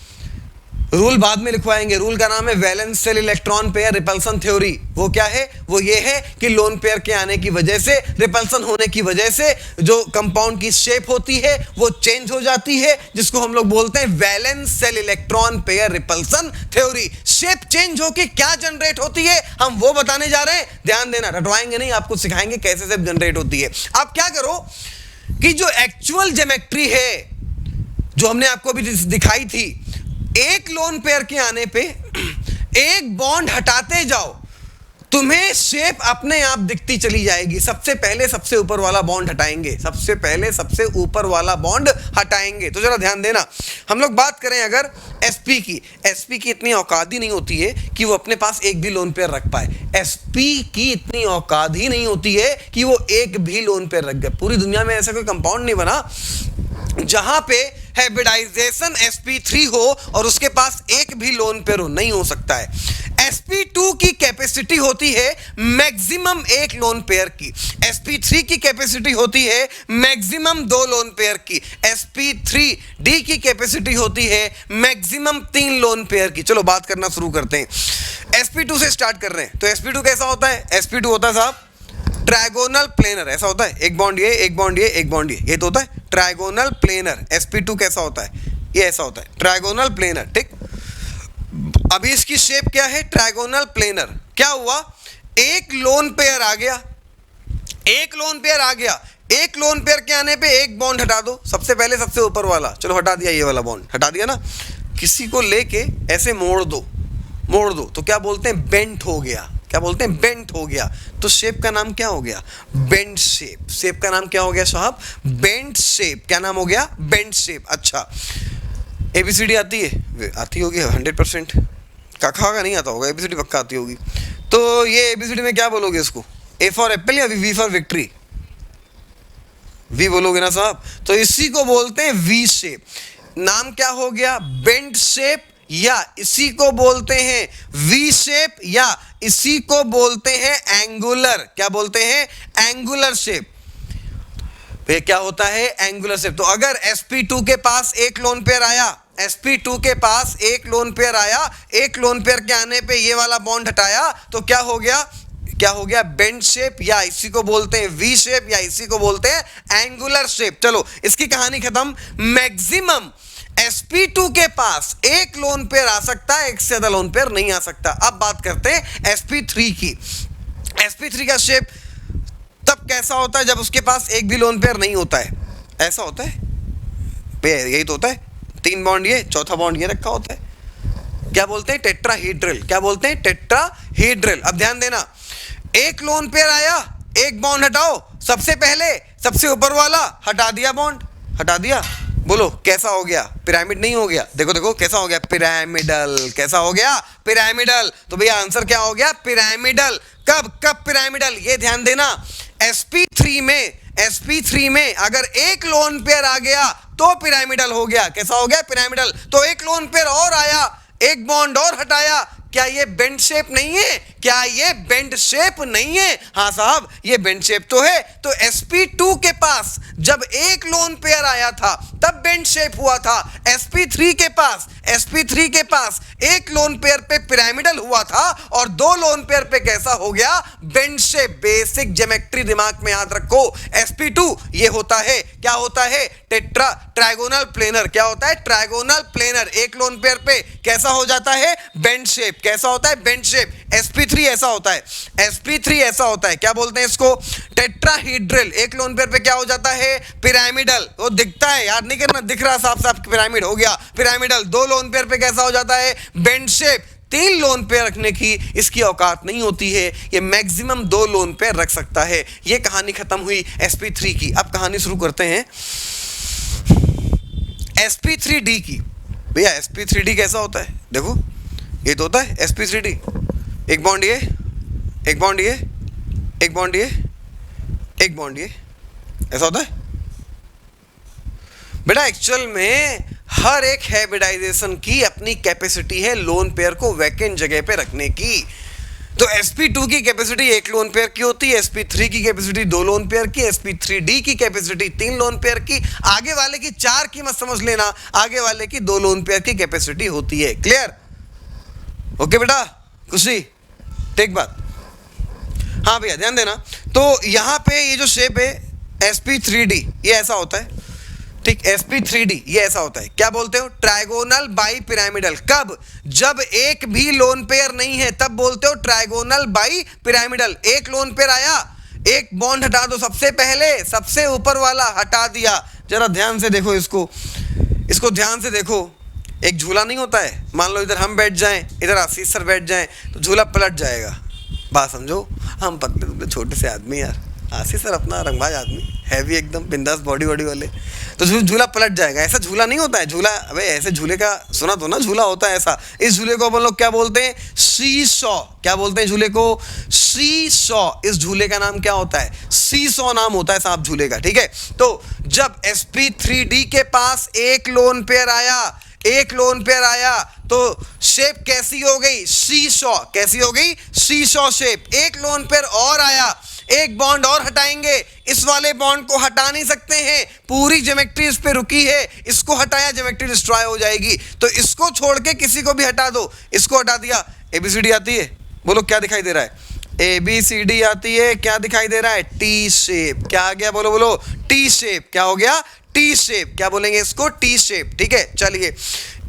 S1: रूल बाद में लिखवाएंगे। रूल का नाम है valence shell electron pair repulsion theory. वो क्या है? वो ये है कि लोन पेयर के आने की वजह से, रिपल्सन होने की वजह से जो कंपाउंड की शेप होती है वो चेंज हो जाती है, जिसको हम लोग बोलते हैं valence shell electron pair repulsion theory. Shape change होके क्या जनरेट होती है हम वो बताने जा रहे हैं, ध्यान देना, रटवाएंगे नहीं, आपको सिखाएंगे कैसे शेप जनरेट होती है। आप क्या करो कि जो एक्चुअल ज्योमेट्री है जो हमने आपको अभी दिखाई थी, एक लोन पेयर के आने पे एक बॉन्ड हटाते जाओ, तुम्हें शेप अपने आप दिखती चली जाएगी। सबसे पहले सबसे ऊपर वाला बॉन्ड हटाएंगे, सबसे पहले सबसे ऊपर वाला बॉन्ड हटाएंगे। तो जरा ध्यान देना, हम लोग बात करें अगर sp की, sp की इतनी औकात ही नहीं होती है कि वो अपने पास एक भी लोन पेयर रख पाए। sp की इतनी औकात ही नहीं होती है कि वो एक भी लोन पेयर रख गए। पूरी दुनिया में ऐसा कोई कंपाउंड नहीं बना जहां पे हाइब्रिडाइजेशन sp3 हो और उसके पास एक भी लोन पेयर हो, नहीं हो सकता है। sp2 की कैपेसिटी होती है मैक्सिमम एक लोन पेयर की, sp3 की कैपेसिटी होती है मैक्सिमम 2 लोन पेयर की, sp3d की कैपेसिटी होती है मैक्सिमम 3 लोन पेयर की। चलो बात करना शुरू करते हैं, sp2 से स्टार्ट कर रहे हैं। तो sp2 कैसा होता है? sp2 होता है साहब ट्राइगोनल प्लेनर, ऐसा होता है, एक बॉन्ड ये, एक बॉन्ड ये, एक बॉन्ड ये तो होता है ट्राइगोनल प्लेनर। sp2 कैसा होता है? ये ऐसा होता है ट्राइगोनल प्लेनर। ठीक, अभी इसकी शेप क्या है? Trigonal planar. क्या हुआ? एक लोन पेयर आ गया, एक लोन पेयर आ गया, एक लोन पेयर के आने पे एक बॉन्ड हटा दो, सबसे पहले सबसे ऊपर वाला, चलो हटा दिया, ये वाला बॉन्ड हटा दिया ना, किसी को लेके ऐसे मोड़ दो, मोड़ दो, तो क्या बोलते हैं? बेंट हो गया। क्या बोलते हैं? बेंट हो गया। तो शेप का नाम क्या हो गया? Bent shape. शेप का नाम क्या हो गया साहब? Bent shape. क्या नाम हो गया? Bent shape. अच्छा, एबीसीडी आती है? आती होगी 100%। काका का नहीं आता होगा, एबीसीडी पक्का आती होगी। तो ये एबीसीडी में क्या बोलोगे इसको? ए फॉर एप्पल या वी फॉर विक्ट्री? वी बोलोगे ना साहब। तो इसी को बोलते हैं वी शेप। नाम क्या हो गया? बेंट शेप, या इसी को बोलते हैं वी शेप, या इसी को बोलते हैं एंगुलर। क्या बोलते हैं? Angular shape. ये क्या होता है? Angular shape. तो अगर sp2 के पास एक लोन पेयर आया, sp2 के पास एक लोन पेयर आया, एक लोन पेयर के आने पे ये वाला बॉन्ड हटाया, तो क्या हो गया? क्या हो गया? बेंट शेप, या इसी को बोलते हैं वी शेप, या इसी को बोलते हैं एंगुलर शेप। चलो इसकी कहानी खत्म। मैक्सिमम sp2 के पास एक लोन पेयर आ सकता है, एक से ज्यादा लोन पेयर नहीं आ सकता। अब बात करते हैं sp3 की। sp3 का शेप तब कैसा होता है जब उसके पास एक भी लोन पेयर नहीं होता है। ऐसा होता है, यही तो होता है, 3 बॉन्ड ये, चौथा बॉन्ड ये रखा होता है। क्या बोलते हैं? टेट्राहीड्रल। क्या बोलते हैं? टेट्राहीड्रल। अब ध्यान देना, एक लोन पेयर आया, एक बॉन्ड हटाओ, सबसे पहले सबसे ऊपर वाला हटा दिया, बॉन्ड हटा दिया, बोलो कैसा हो गया? पिरामिड नहीं हो गया? देखो देखो कैसा हो गया? पिरामिडल। कैसा हो गया? पिरामिडल। तो भैया आंसर क्या हो गया? पिरामिडल। कब कब पिरामिडल? ये ध्यान देना, sp3 में अगर एक लोन पेयर आ गया तो पिरामिडल हो गया। कैसा हो गया? पिरामिडल। तो एक लोन पेयर और आया, एक बॉन्ड और हटाया, क्या ये बेंट शेप नहीं है? क्या ये बेंट शेप नहीं है? हाँ साहब, ये बेंट शेप तो है। तो sp2 के पास जब एक लोन पेयर आया था तब बेंट शेप हुआ था। sp3 के पास एक लोन पेयर पे पिरामिडल हुआ था और 2 लोन पेयर पे कैसा हो गया? Bent shape. बेसिक ज्योमेट्री दिमाग में याद रखो। sp2 ये होता है, क्या होता है? Trigonal planar. क्या होता है? Trigonal planar. एक लोन पेयर पे कैसा हो जाता है? Bent shape. कैसा होता है? Bent shape. sp3 ऐसा होता है, sp3 ऐसा होता है, क्या बोलते हैं इसको? टेट्राहीड्रल। एक लोन पेयर पे क्या हो जाता है? पिरामिडल। वो दिखता है, याद नहीं करना, दिख रहा साफ साफ पिरामिड हो गया, पिरामिडल। 2 लोन पेयर पे कैसा हो जाता है? Bent shape. 3 लोन पेयर रखने की इसकी औकात नहीं होती है, ये मैक्सिमम 2 लोन पेयर रख सकता है। ये कहानी खत्म हुई sp3 की। अब कहानी शुरू करते हैं sp3d की। भैया sp3d कैसा होता है? देखो ये तो होता है sp3d, एक बॉन्ड ये, एक बॉन्ड ये, एक बॉन्ड ये, एक बॉन्ड ये, ऐसा होता है। बेटा एक्चुअल में हर एक हाइब्रिडाइजेशन की अपनी कैपेसिटी है लोन पेयर को वैकेंट जगह पे रखने की। तो sp2 की कैपेसिटी एक लोन पेयर की होती है, sp3 की कैपेसिटी दो लोन पेयर की, sp3d की कैपेसिटी तीन लोन पेयर की, आगे वाले की चार की मत समझ लेना, आगे वाले की दो लोन पेयर की कैपेसिटी होती है। क्लियर? ओके बेटा, खुशी टेक बात। हाँ भैया ध्यान देना। तो यहाँ पे ये जो शेप है sp3d ये ऐसा होता है, ठीक। sp3d ये ऐसा होता है, क्या बोलते हो? Trigonal bi pyramidal. कब? जब एक भी लोन पेयर नहीं है तब बोलते हो ट्राइगोनल बाई पिरामिडल। एक लोन पेयर आया, एक बॉन्ड हटा दो, सबसे पहले सबसे ऊपर वाला हटा दिया। जरा ध्यान से देखो इसको ध्यान से देखो। एक झूला नहीं होता है, मान लो इधर हम बैठ जाएं, इधर आशीष सर बैठ जाएं, तो झूला पलट जाएगा। बात समझो, हम पतले दुबले छोटे से आदमी यार, आशीष सर अपना रंगबाज आदमी, हैवी एकदम बिंदास बॉडी वाले, तो झूला पलट जाएगा। ऐसा झूला नहीं होता है। झूला, अबे ऐसे झूले का सुना तो ना, झूला होता है ऐसा। इस झूले को अपन लोग क्या बोलते हैं? सी सॉ। क्या बोलते हैं झूले को? सी सॉ। इस झूले का नाम क्या होता है? सी सॉ नाम होता है साहब झूले का, ठीक है। तो जब sp3d के पास एक लोन पेयर आया, तो शेप कैसी हो गई? सी सॉ। कैसी हो गई? सी सॉ शेप। एक लोन पेयर और आया, एक बॉन्ड और हटाएंगे, इस वाले बॉन्ड को हटा नहीं सकते हैं, पूरी ज्योमेट्री इस पे रुकी है, इसको हटाया ज्योमेट्री डिस्ट्रॉय हो जाएगी। तो इसको छोड़ के किसी को भी हटा दो, इसको हटा दिया, एबीसीडी आती है, बोलो क्या दिखाई दे रहा है? एबीसीडी आती है, क्या दिखाई दे रहा है? T shape. क्या आ गया? बोलो बोलो, टी शेप। क्या हो गया? T shape. क्या बोलेंगे इसको? टी शेप, ठीक है। चलिए,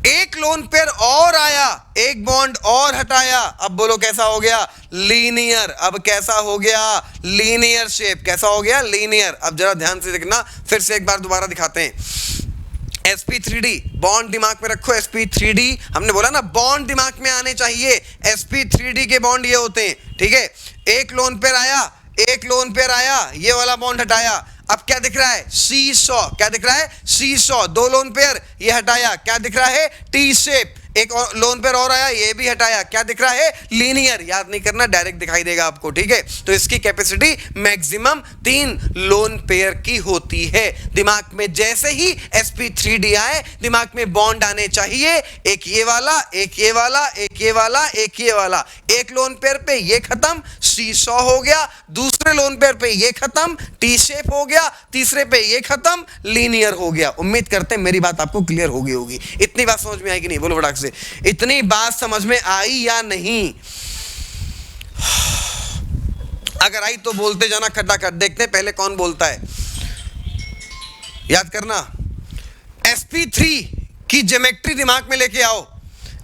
S1: एक लोन पेयर और आया, एक बॉन्ड और हटाया, अब बोलो कैसा हो गया? लीनियर। अब कैसा हो गया? Linear shape. कैसा हो गया? लीनियर। अब जरा ध्यान से देखना, फिर से एक बार दोबारा दिखाते हैं। sp3d बॉन्ड दिमाग में रखो। sp3d हमने बोला ना बॉन्ड दिमाग में आने चाहिए। sp3d के बॉन्ड ये होते हैं, ठीक है। एक लोन पेयर आया, ये वाला बॉन्ड हटाया, अब क्या दिख रहा है? सी सॉ। क्या दिख रहा है? सी सॉ। दो लोन पेयर, ये हटाया, क्या दिख रहा है? T shape. एक और लोन पेयर और आया, ये भी हटाया, क्या दिख रहा है? लीनियर। याद नहीं करना, डायरेक्ट दिखाई देगा आपको, ठीक है। तो इसकी कैपेसिटी मैक्सिमम 3 लोन पेयर की होती है। दिमाग में जैसे ही sp3d आए, दिमाग में बॉन्ड आने चाहिए, एक ये वाला, एक ये वाला, एक ये वाला, एक ये वाला। एक लोन पेयर पे ये खत्म, सी सॉ हो गया। दूसरे लोन पेयर पे ये खत्म, टी शेप हो गया। तीसरे पे ये खत्म, लीनियर हो गया। उम्मीद करते हैं मेरी बात आपको क्लियर हो गई होगी। इतनी बात समझ में आई कि नहीं? बोलो फटाक से, इतनी बात समझ में आई या नहीं? अगर आई तो बोलते जाना खटाखट। देखते हैं पहले कौन बोलता है। याद करना, sp3 की ज्योमेट्री दिमाग में लेके आओ।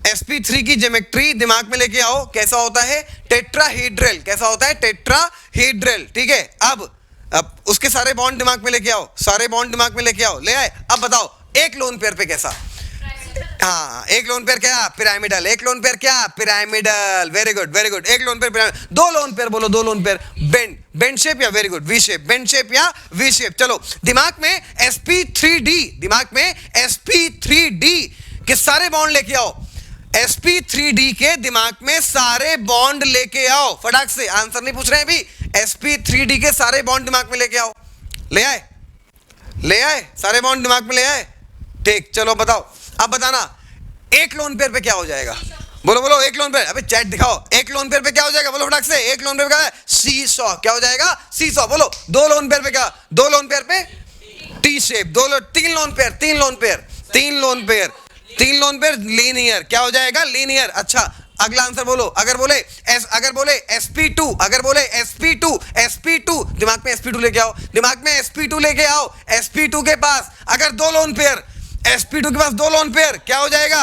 S1: sp3 की ज्योमेट्री दिमाग में लेके आओ। कैसा होता है? टेट्राहेड्रल। कैसा होता है? टेट्राहेड्रल, ठीक है। अब उसके सारे बॉन्ड दिमाग में लेके आओ, सारे बॉन्ड दिमाग में लेके आओ। ले आए? अब बताओ एक लोन पेयर पे कैसा? हाँ, एक लोन पेयर क्या? पिरामिडल। एक लोन पेयर क्या? Pyramidal. Very good, very good. एक लोन पेयर पिरामिडल। दो लोन पेयर, बोलो दो लोन पेयर बेंड शेप या very good V shape, bend shape या वी शेप। चलो, दिमाग में sp3d के सारे बॉन्ड लेके आओ। sp3d के दिमाग में सारे बॉन्ड लेके आओ। फटाक से, आंसर नहीं पूछ रहे हैं अभी। sp3d के सारे बॉन्ड दिमाग में लेके आओ। ले आए? सारे बॉन्ड दिमाग में ले आए? ठीक। चलो बताओ, अब बताना एक लोन पेयर पे क्या हो जाएगा? बोलो बोलो, एक लोन पेयर। अबे चैट दिखाओ। एक लोन पेयर पे क्या हो जाएगा? बोलो फटाक से। एक लोन पेयर क्या है? सी सॉ। क्या हो जाएगा? सी सॉ। बोलो, दो लोन पेयर पे क्या? दो लोन पेयर पे टी शेप। तीन लोन पेयर लीनियर। क्या हो जाएगा? लीनियर। अच्छा, अगला आंसर बोलो। अगर बोले sp2 दिमाग में sp2 लेके आओ। दिमाग में sp2 लेके आओ। sp2 के पास अगर दो लोन पेयर, sp2 के पास दो लोन पेयर, क्या हो जाएगा?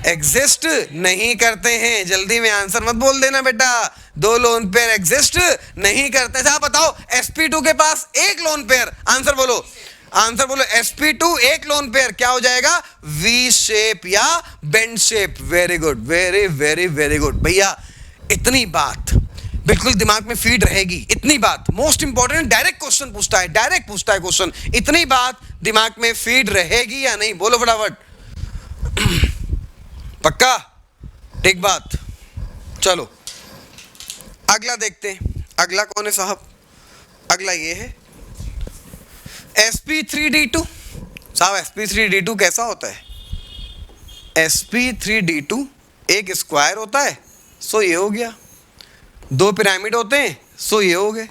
S1: एग्जिस्ट नहीं करते हैं। जल्दी में आंसर मत बोल देना बेटा। दो लोन पेयर एग्जिस्ट नहीं करते। अच्छा बताओ, sp2 के पास एक लोन पेयर, आंसर बोलो sp2 एक लोन पेयर, क्या हो जाएगा? वी शेप या bend shape. Very good, very very very good. भैया इतनी बात बिल्कुल दिमाग में फीड रहेगी। इतनी बात मोस्ट इंपॉर्टेंट, डायरेक्ट क्वेश्चन पूछता है क्वेश्चन। इतनी बात दिमाग में फीड रहेगी या नहीं? बोलो फटाफट। पक्का? ठीक बात। चलो अगला देखते हैं। अगला कौन है साहब? अगला ये है sp3d2। साहब sp3d2 कैसा होता है? sp3d2 एक स्क्वायर होता है, सो ये हो गया। दो पिरामिड होते हैं, सो ये हो गए।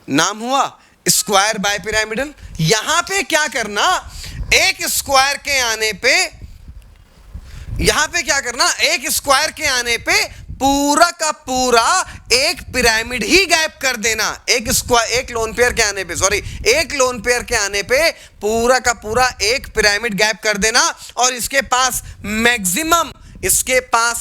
S1: नाम हुआ स्क्वायर बाय पिरामिडल। यहां पे क्या करना, एक स्क्वायर के आने पे, यहां पे क्या करना, एक स्क्वायर के आने पे पूरा का पूरा एक पिरामिड ही गायब कर देना। एक लोन पेयर के आने पे, एक लोन पेयर के आने पे पूरा का पूरा एक पिरामिड गायब कर देना। और इसके पास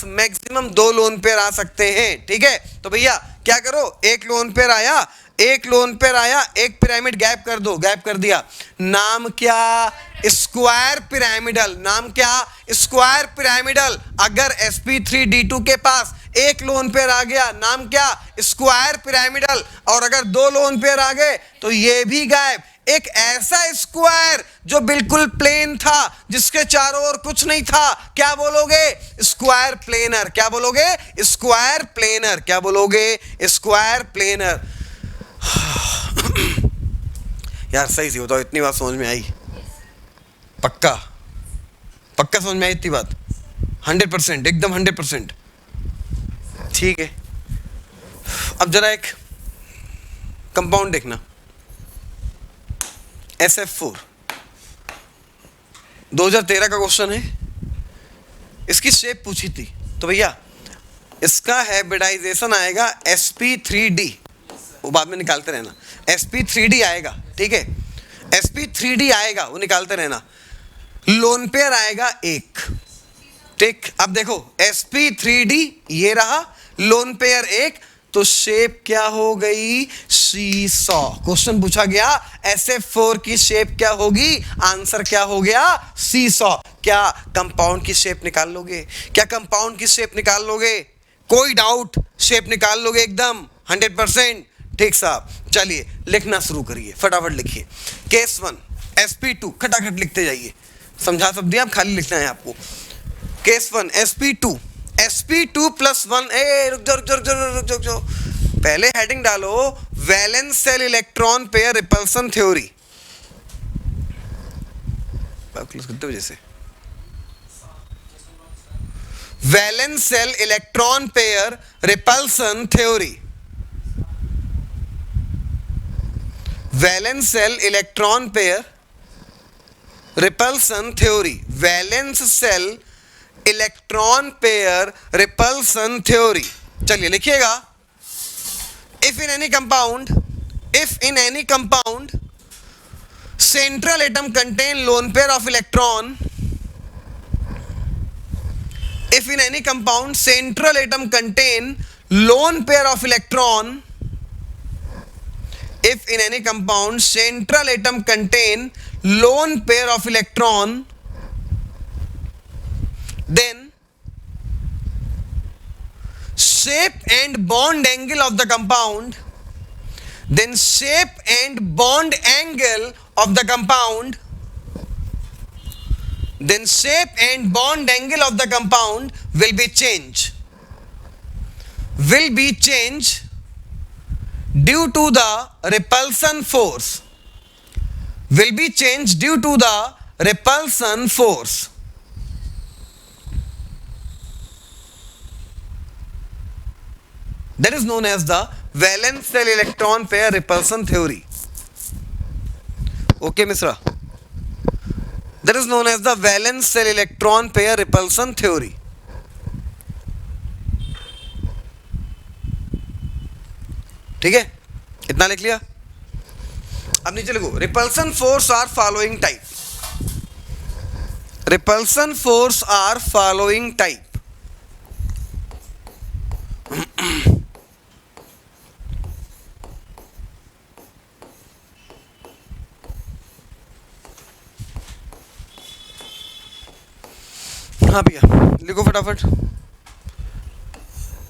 S1: मैक्सिमम दो लोन पेयर आ सकते हैं। ठीक है, तो भैया क्या करो, एक लोन पेयर आया, एक पिरामिड गायब कर दो, गायब कर दिया। नाम क्या? Square pyramidal. नाम क्या? Square pyramidal. अगर sp3d2 के पास एक लोन पेयर आ गया, नाम क्या? Square pyramidal. और अगर दो लोन पेयर आ गए तो ये भी गायब। एक ऐसा स्क्वायर जो बिल्कुल प्लेन था, जिसके चारों ओर कुछ नहीं था, क्या बोलोगे? Square planar. क्या बोलोगे? Square planar. क्या बोलोगे? Square planar. यार सही से बताओ, इतनी बात समझ में आई? पक्का समझ में आई इतनी बात? 100%, एकदम 100%। ठीक है, अब जरा एक कंपाउंड देखना, SF4, 2013 का क्वेश्चन है। इसकी शेप पूछी थी, तो भैया इसका हाइब्रिडाइजेशन आएगा sp3d, वो बाद में निकालते रहना। sp3d आएगा, ठीक है, sp3d आएगा, वो निकालते रहना। लोन पेयर आएगा एक। ठीक, अब देखो sp3d ये रहा, लोन पेयर एक, तो शेप क्या हो गई? सीसॉ। क्वेश्चन पूछा गया SF4 की शेप क्या होगी? आंसर क्या हो गया? सीसॉ। क्या कंपाउंड की शेप निकाल लोगे? क्या कंपाउंड की शेप निकाल लोगे? कोई डाउट? शेप निकाल लोगे एकदम 100%? ठीक साहब, चलिए लिखना शुरू करिए, फटाफट लिखिए। केस 1 sp2, खटाखट लिखते जाइए, समझा सब दिया, अब खाली लिखना है आपको। केस 1 sp2 प्लस 1, रुक जाओ, पहले हेडिंग डालो, valence shell electron pair repulsion theory. वजह से valence shell electron pair repulsion theory, valence shell electron pair repulsion theory, valence shell electron pair repulsion theory. चलिए लिखिएगा, if in any compound central atom contain lone pair of electron, if in any compound central atom contain lone pair of electron, if in any compound central atom contain lone pair of electron, then shape and bond angle of the compound, then shape and bond angle of the compound, then shape and bond angle of the compound will be changed due to the repulsion force, will be changed due to the repulsion force. That is known as the valence cell electron pair repulsion theory. Okay, Misra? That is known as the valence cell electron pair repulsion theory. ठीक है, इतना लिख लिया। अब नीचे लिखो, repulsion force are following type, repulsion force are following type. हाँ भैया लिखो फटाफट,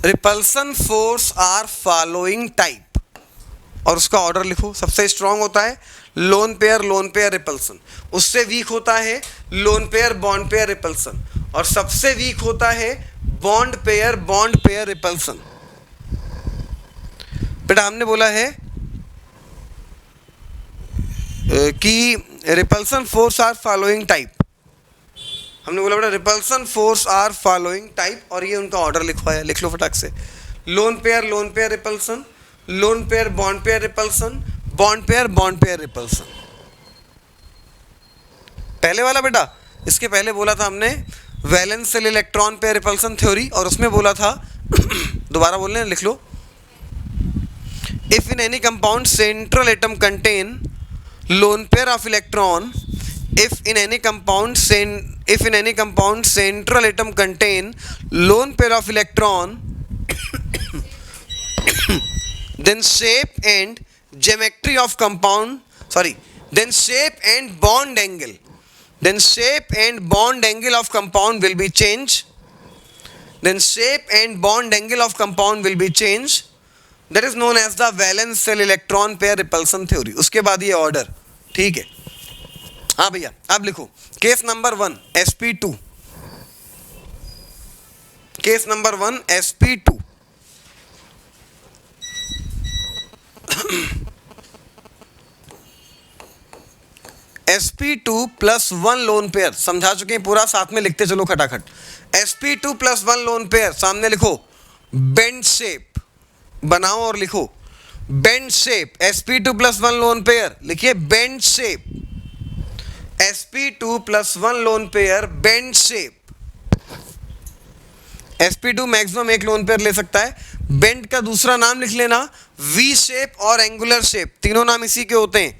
S1: repulsion force are following type, और उसका ऑर्डर लिखो। सबसे स्ट्रांग होता है लोन पेयर रिपल्सन, उससे वीक होता है lone pair bond pair repulsion, और सबसे वीक होता है बॉन्ड पेयर रिपल्सन। बेटा हमने बोला है कि repulsion force are following type, हमने बोला बेटा repulsion force are following type, और ये उनका ऑर्डर लिखवाया, लिख लो फटाक से। Lone pair repulsion, lone pair bond pair repulsion, bond pair repulsion. पहले वाला बेटा, इसके पहले बोला था हमने valence shell electron pair repulsion theory, और उसमें बोला था दोबारा बोल रहे हैं, लिख लो। If in any compound central atom contain lone pair of electron, if in any compound central atom contain lone pair of electron then shape and geometry of compound, then shape and bond angle of compound will be changed, that is known as the valence shell electron pair repulsion theory। उसके बाद ये order, ठीक है। हाँ भैया अब लिखो case number 1 sp2, case number 1 sp2। sp2 plus 1 lone pair, समझा चुके हैं पूरा, साथ में लिखते चलो खटाखट। sp2 प्लस 1 लोन पेयर, सामने लिखो बेंड शेप, बनाओ और लिखो bent shape. sp2 plus 1 lone pair, लिखिए bent shape, sp2 plus 1 lone pair bent shape. sp2 maximum एक लोन पेयर ले सकता है। बेंड का दूसरा नाम लिख लेना वी शेप और एंगुलर शेप, तीनों नाम इसी के होते हैं,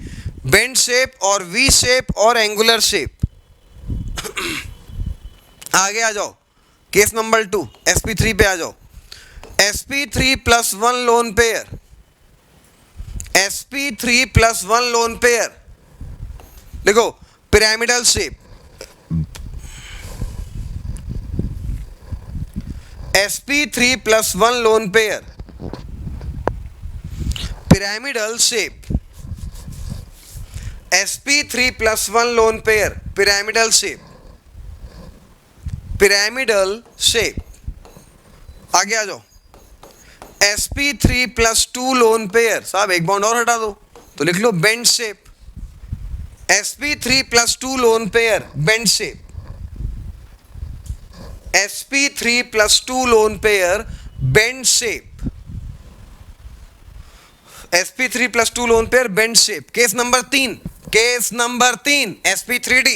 S1: बेंड शेप और वी शेप और एंगुलर शेप। आगे आ जाओ केस नंबर 2 sp3 पे आ जाओ। sp3 plus 1 lone pair, sp3 plus 1 lone pair, देखो pyramidal shape, sp3 plus 1 lone pair pyramidal shape, sp3 plus 1 lone pair pyramidal shape, pyramidal shape. आगे आ जाओ sp3 प्लस 2 लोन पेयर, साहब एक bond और हटा दो तो लिख लो bent shape, sp3 plus 2 lone pair bent shape, sp3 plus 2 lone pair bent shape, sp3 plus 2 lone pair bent shape. Case number 3, sp3d,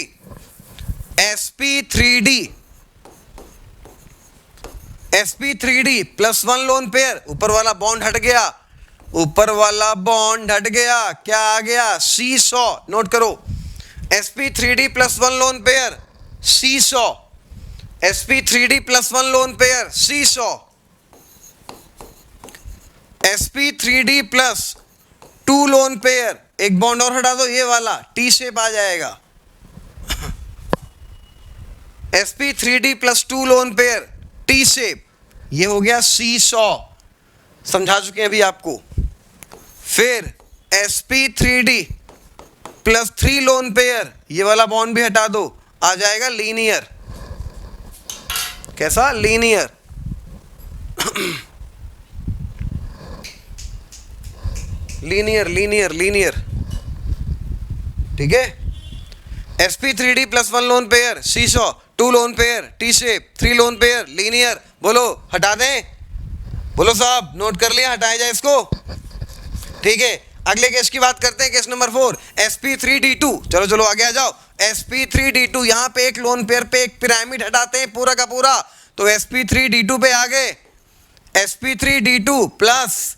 S1: sp3d plus 1 lone pair, ऊपर वाला बॉन्ड हट गया, क्या आ गया सीसॉ, नोट करो sp3d plus 1 lone pair seesaw, sp3d plus 1 lone pair seesaw, sp3d plus 2 lone pair, एक bond और हटा दो, ये वाला टी शेप आ जाएगा, sp3d plus 2 lone pair T shape, ये हो गया सीसॉ, समझा चुके हैं अभी आपको। फिर sp3d प्लस 3 लोन पेयर, ये वाला बॉन्ड भी हटा दो, आ जाएगा लीनियर। कैसा लीनियर? लीनियर, ठीक है। sp3d plus 1 lone pair seesaw, 2 lone pair T shape, 3 lone pair linear. बोलो हटा दें, बोलो साहब नोट कर लिया, हटाया जाए इसको, ठीक है। अगले केस की बात करते हैं, केस नंबर 4 sp3d2। चलो आगे आ जाओ, sp3d2, यहां पे एक लोन पेयर पे एक पिरामिड हटाते हैं पूरा का पूरा, तो sp3d2 पे आ गए, sp3d2 प्लस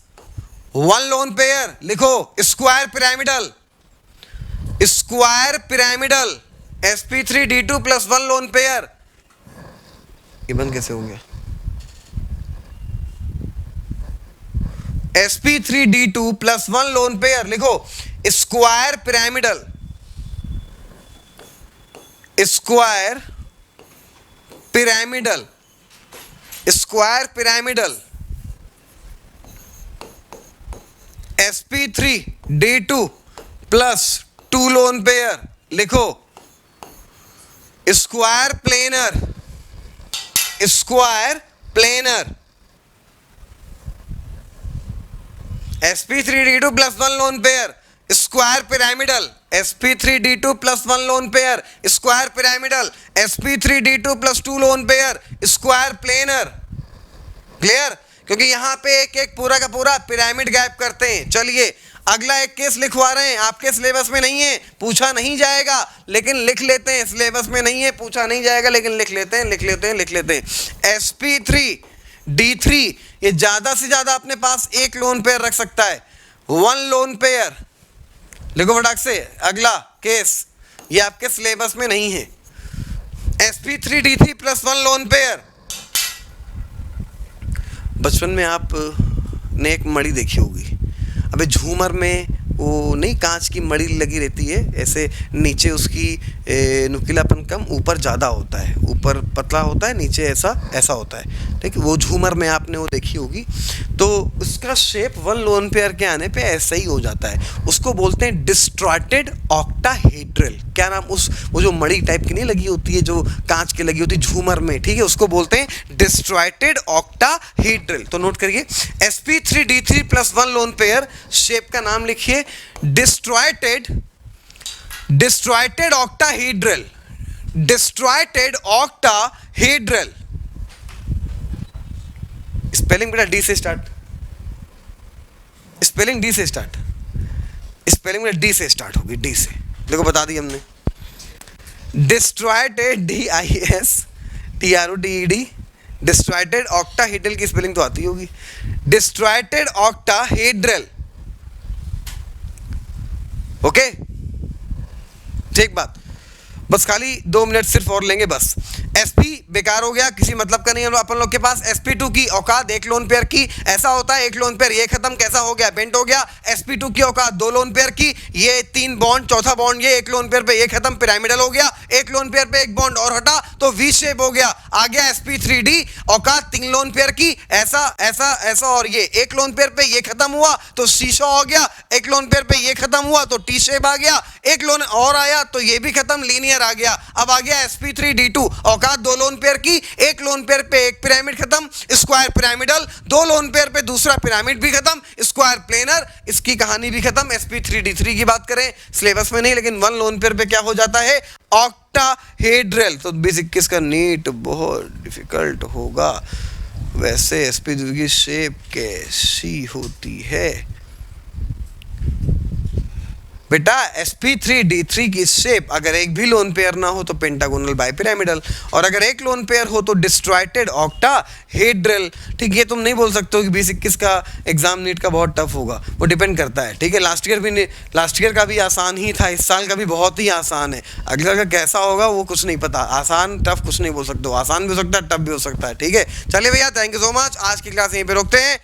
S1: 1 लोन पेयर, लिखो square pyramidal, sp3d2 plus 1 lone pair. ये बंद कैसे हो गया? sp3d2 प्लस 1 लोन पेयर, लिखो square pyramidal, sp3d2 plus 2 lone pair, लिखो square planar, sp3d2 plus 1 lone pair square pyramidal sp3d2 plus 1 lone pair, square pyramidal sp3d2 plus 2 lone pair, square planar. Clear? क्योंकि यहाँ पे एक एक पूरा का पूरा पिरामिड गैप करते हैं। चलिए अगला एक केस लिखवा रहे हैं, आपके सिलेबस में नहीं है, पूछा नहीं जाएगा, लेकिन लिख लेते हैं। सिलेबस में नहीं है, पूछा नहीं जाएगा, लेकिन लिख लेते हैं। sp3d3 ये ज्यादा से ज्यादा अपने पास एक लोन पेयर रख सकता है, 1 लोन पेयर। लिखो फटाक से अगला केस, ये आपके सिलेबस में नहीं है। sp3d3 plus 1 lone pair. बचपन में आप ने एक मणि देखी होगी, अबे झूमर में वो नहीं कांच की मणि लगी रहती है, ऐसे नीचे उसकी नुकीलापन कम, ऊपर ज़्यादा होता है, ऊपर पतला होता है, नीचे ऐसा होता है। ठीक है, वो झूमर में आपने वो देखी होगी। तो उसका शेप 1 लोन पेयर के आने पे ऐसा ही हो जाता है, उसको बोलते हैं डिस्टॉर्टेड ऑक्टाहेड्रल। क्या नाम, वो जो मणि टाइप की नहीं लगी होती है, जो कांच की लगी होती है झूमर में, ठीक है, उसको बोलते हैं डिस्टॉर्टेड ऑक्टाहेड्रल। तो नोट करिए sp3d3 plus 1 lone pair, shape का नाम लिखिए distorted octahedral, distorted octahedral. Spelling बेटा डी से स्टार्ट, स्पेलिंग डी से स्टार्ट, स्पेलिंग बेटा डी से स्टार्ट होगी, डी से। देखो बता दी हमने, डिस्ट्रॉयटेड DISTROTED, डिस्ट्रॉयटेड ऑक्टाहेड्रल की स्पेलिंग तो आती होगी, डिस्ट्रॉयटेड ऑक्टाहेड्रल। ओके, ठीक बात, बस खाली 2 मिनट सिर्फ और लेंगे बस। sp बेकार हो गया, किसी मतलब का नहीं है अपन लोग के पास। sp2 की औकात 1 लोन पेयर की, ऐसा होता है 1 लोन पेयर, ये खत्म, कैसा हो गया, बेंट हो गया। sp2 की औकात 2 लोन पेयर की, ये 3 बॉन्ड, चौथा बॉन्ड ये 1 लोन पेयर पे, ये खत्म, पिरामिडल हो गया। 1 लोन पेयर पे 1 बॉन्ड और हटा तो वी शेप हो गया। आ गया sp3d, औकात 3 लोन पेयर की, ऐसा और ये 1 लोन पेयर पे ये खत्म हुआ तो शीशा हो गया, 1 लोन पेयर पे ये खत्म हुआ तो टी शेप आ गया, 1 लोन और आया तो ये भी खत्म, लीनियर आ गया। अब आ गया sp3d2, औकात 2 लोन पेयर की, 1 लोन पेयर पे 1 पिरामिड खत्म, स्क्वायर पिरामिडल, 2 लोन पेयर पे दूसरा पिरामिड भी खत्म, स्क्वायर प्लेनर, इसकी कहानी भी खत्म। sp3d3 की बात करें, सिलेबस में नहीं, लेकिन 1 लोन पेयर पे क्या हो जाता है, ऑक्टाहेड्रल। तो 2021 का नीट बहुत डिफिकल्ट होगा। वैसे sp3 की शेप कैसी होती है बेटा, sp3d3 की शेप अगर एक भी लोन पेयर ना हो तो पेंटागोनल बाइपिरामिडल, और अगर 1 लोन पेयर हो तो डिस्ट्रॉयटेड ऑक्टाहेड्रल। ठीक, ये तुम नहीं बोल सकते हो कि 2021 का एग्जाम नीट का बहुत टफ होगा, वो डिपेंड करता है। ठीक है, लास्ट ईयर का भी आसान ही था, इस साल का भी बहुत ही आसान है, अगला का कैसा होगा वो कुछ नहीं पता। आसान टफ कुछ नहीं बोल सकते हो, आसान भी हो सकता है, टफ भी हो सकता है। ठीक है, चलिए भैया, थैंक यू सो मच, आज की क्लास यहीं पे रोकते हैं।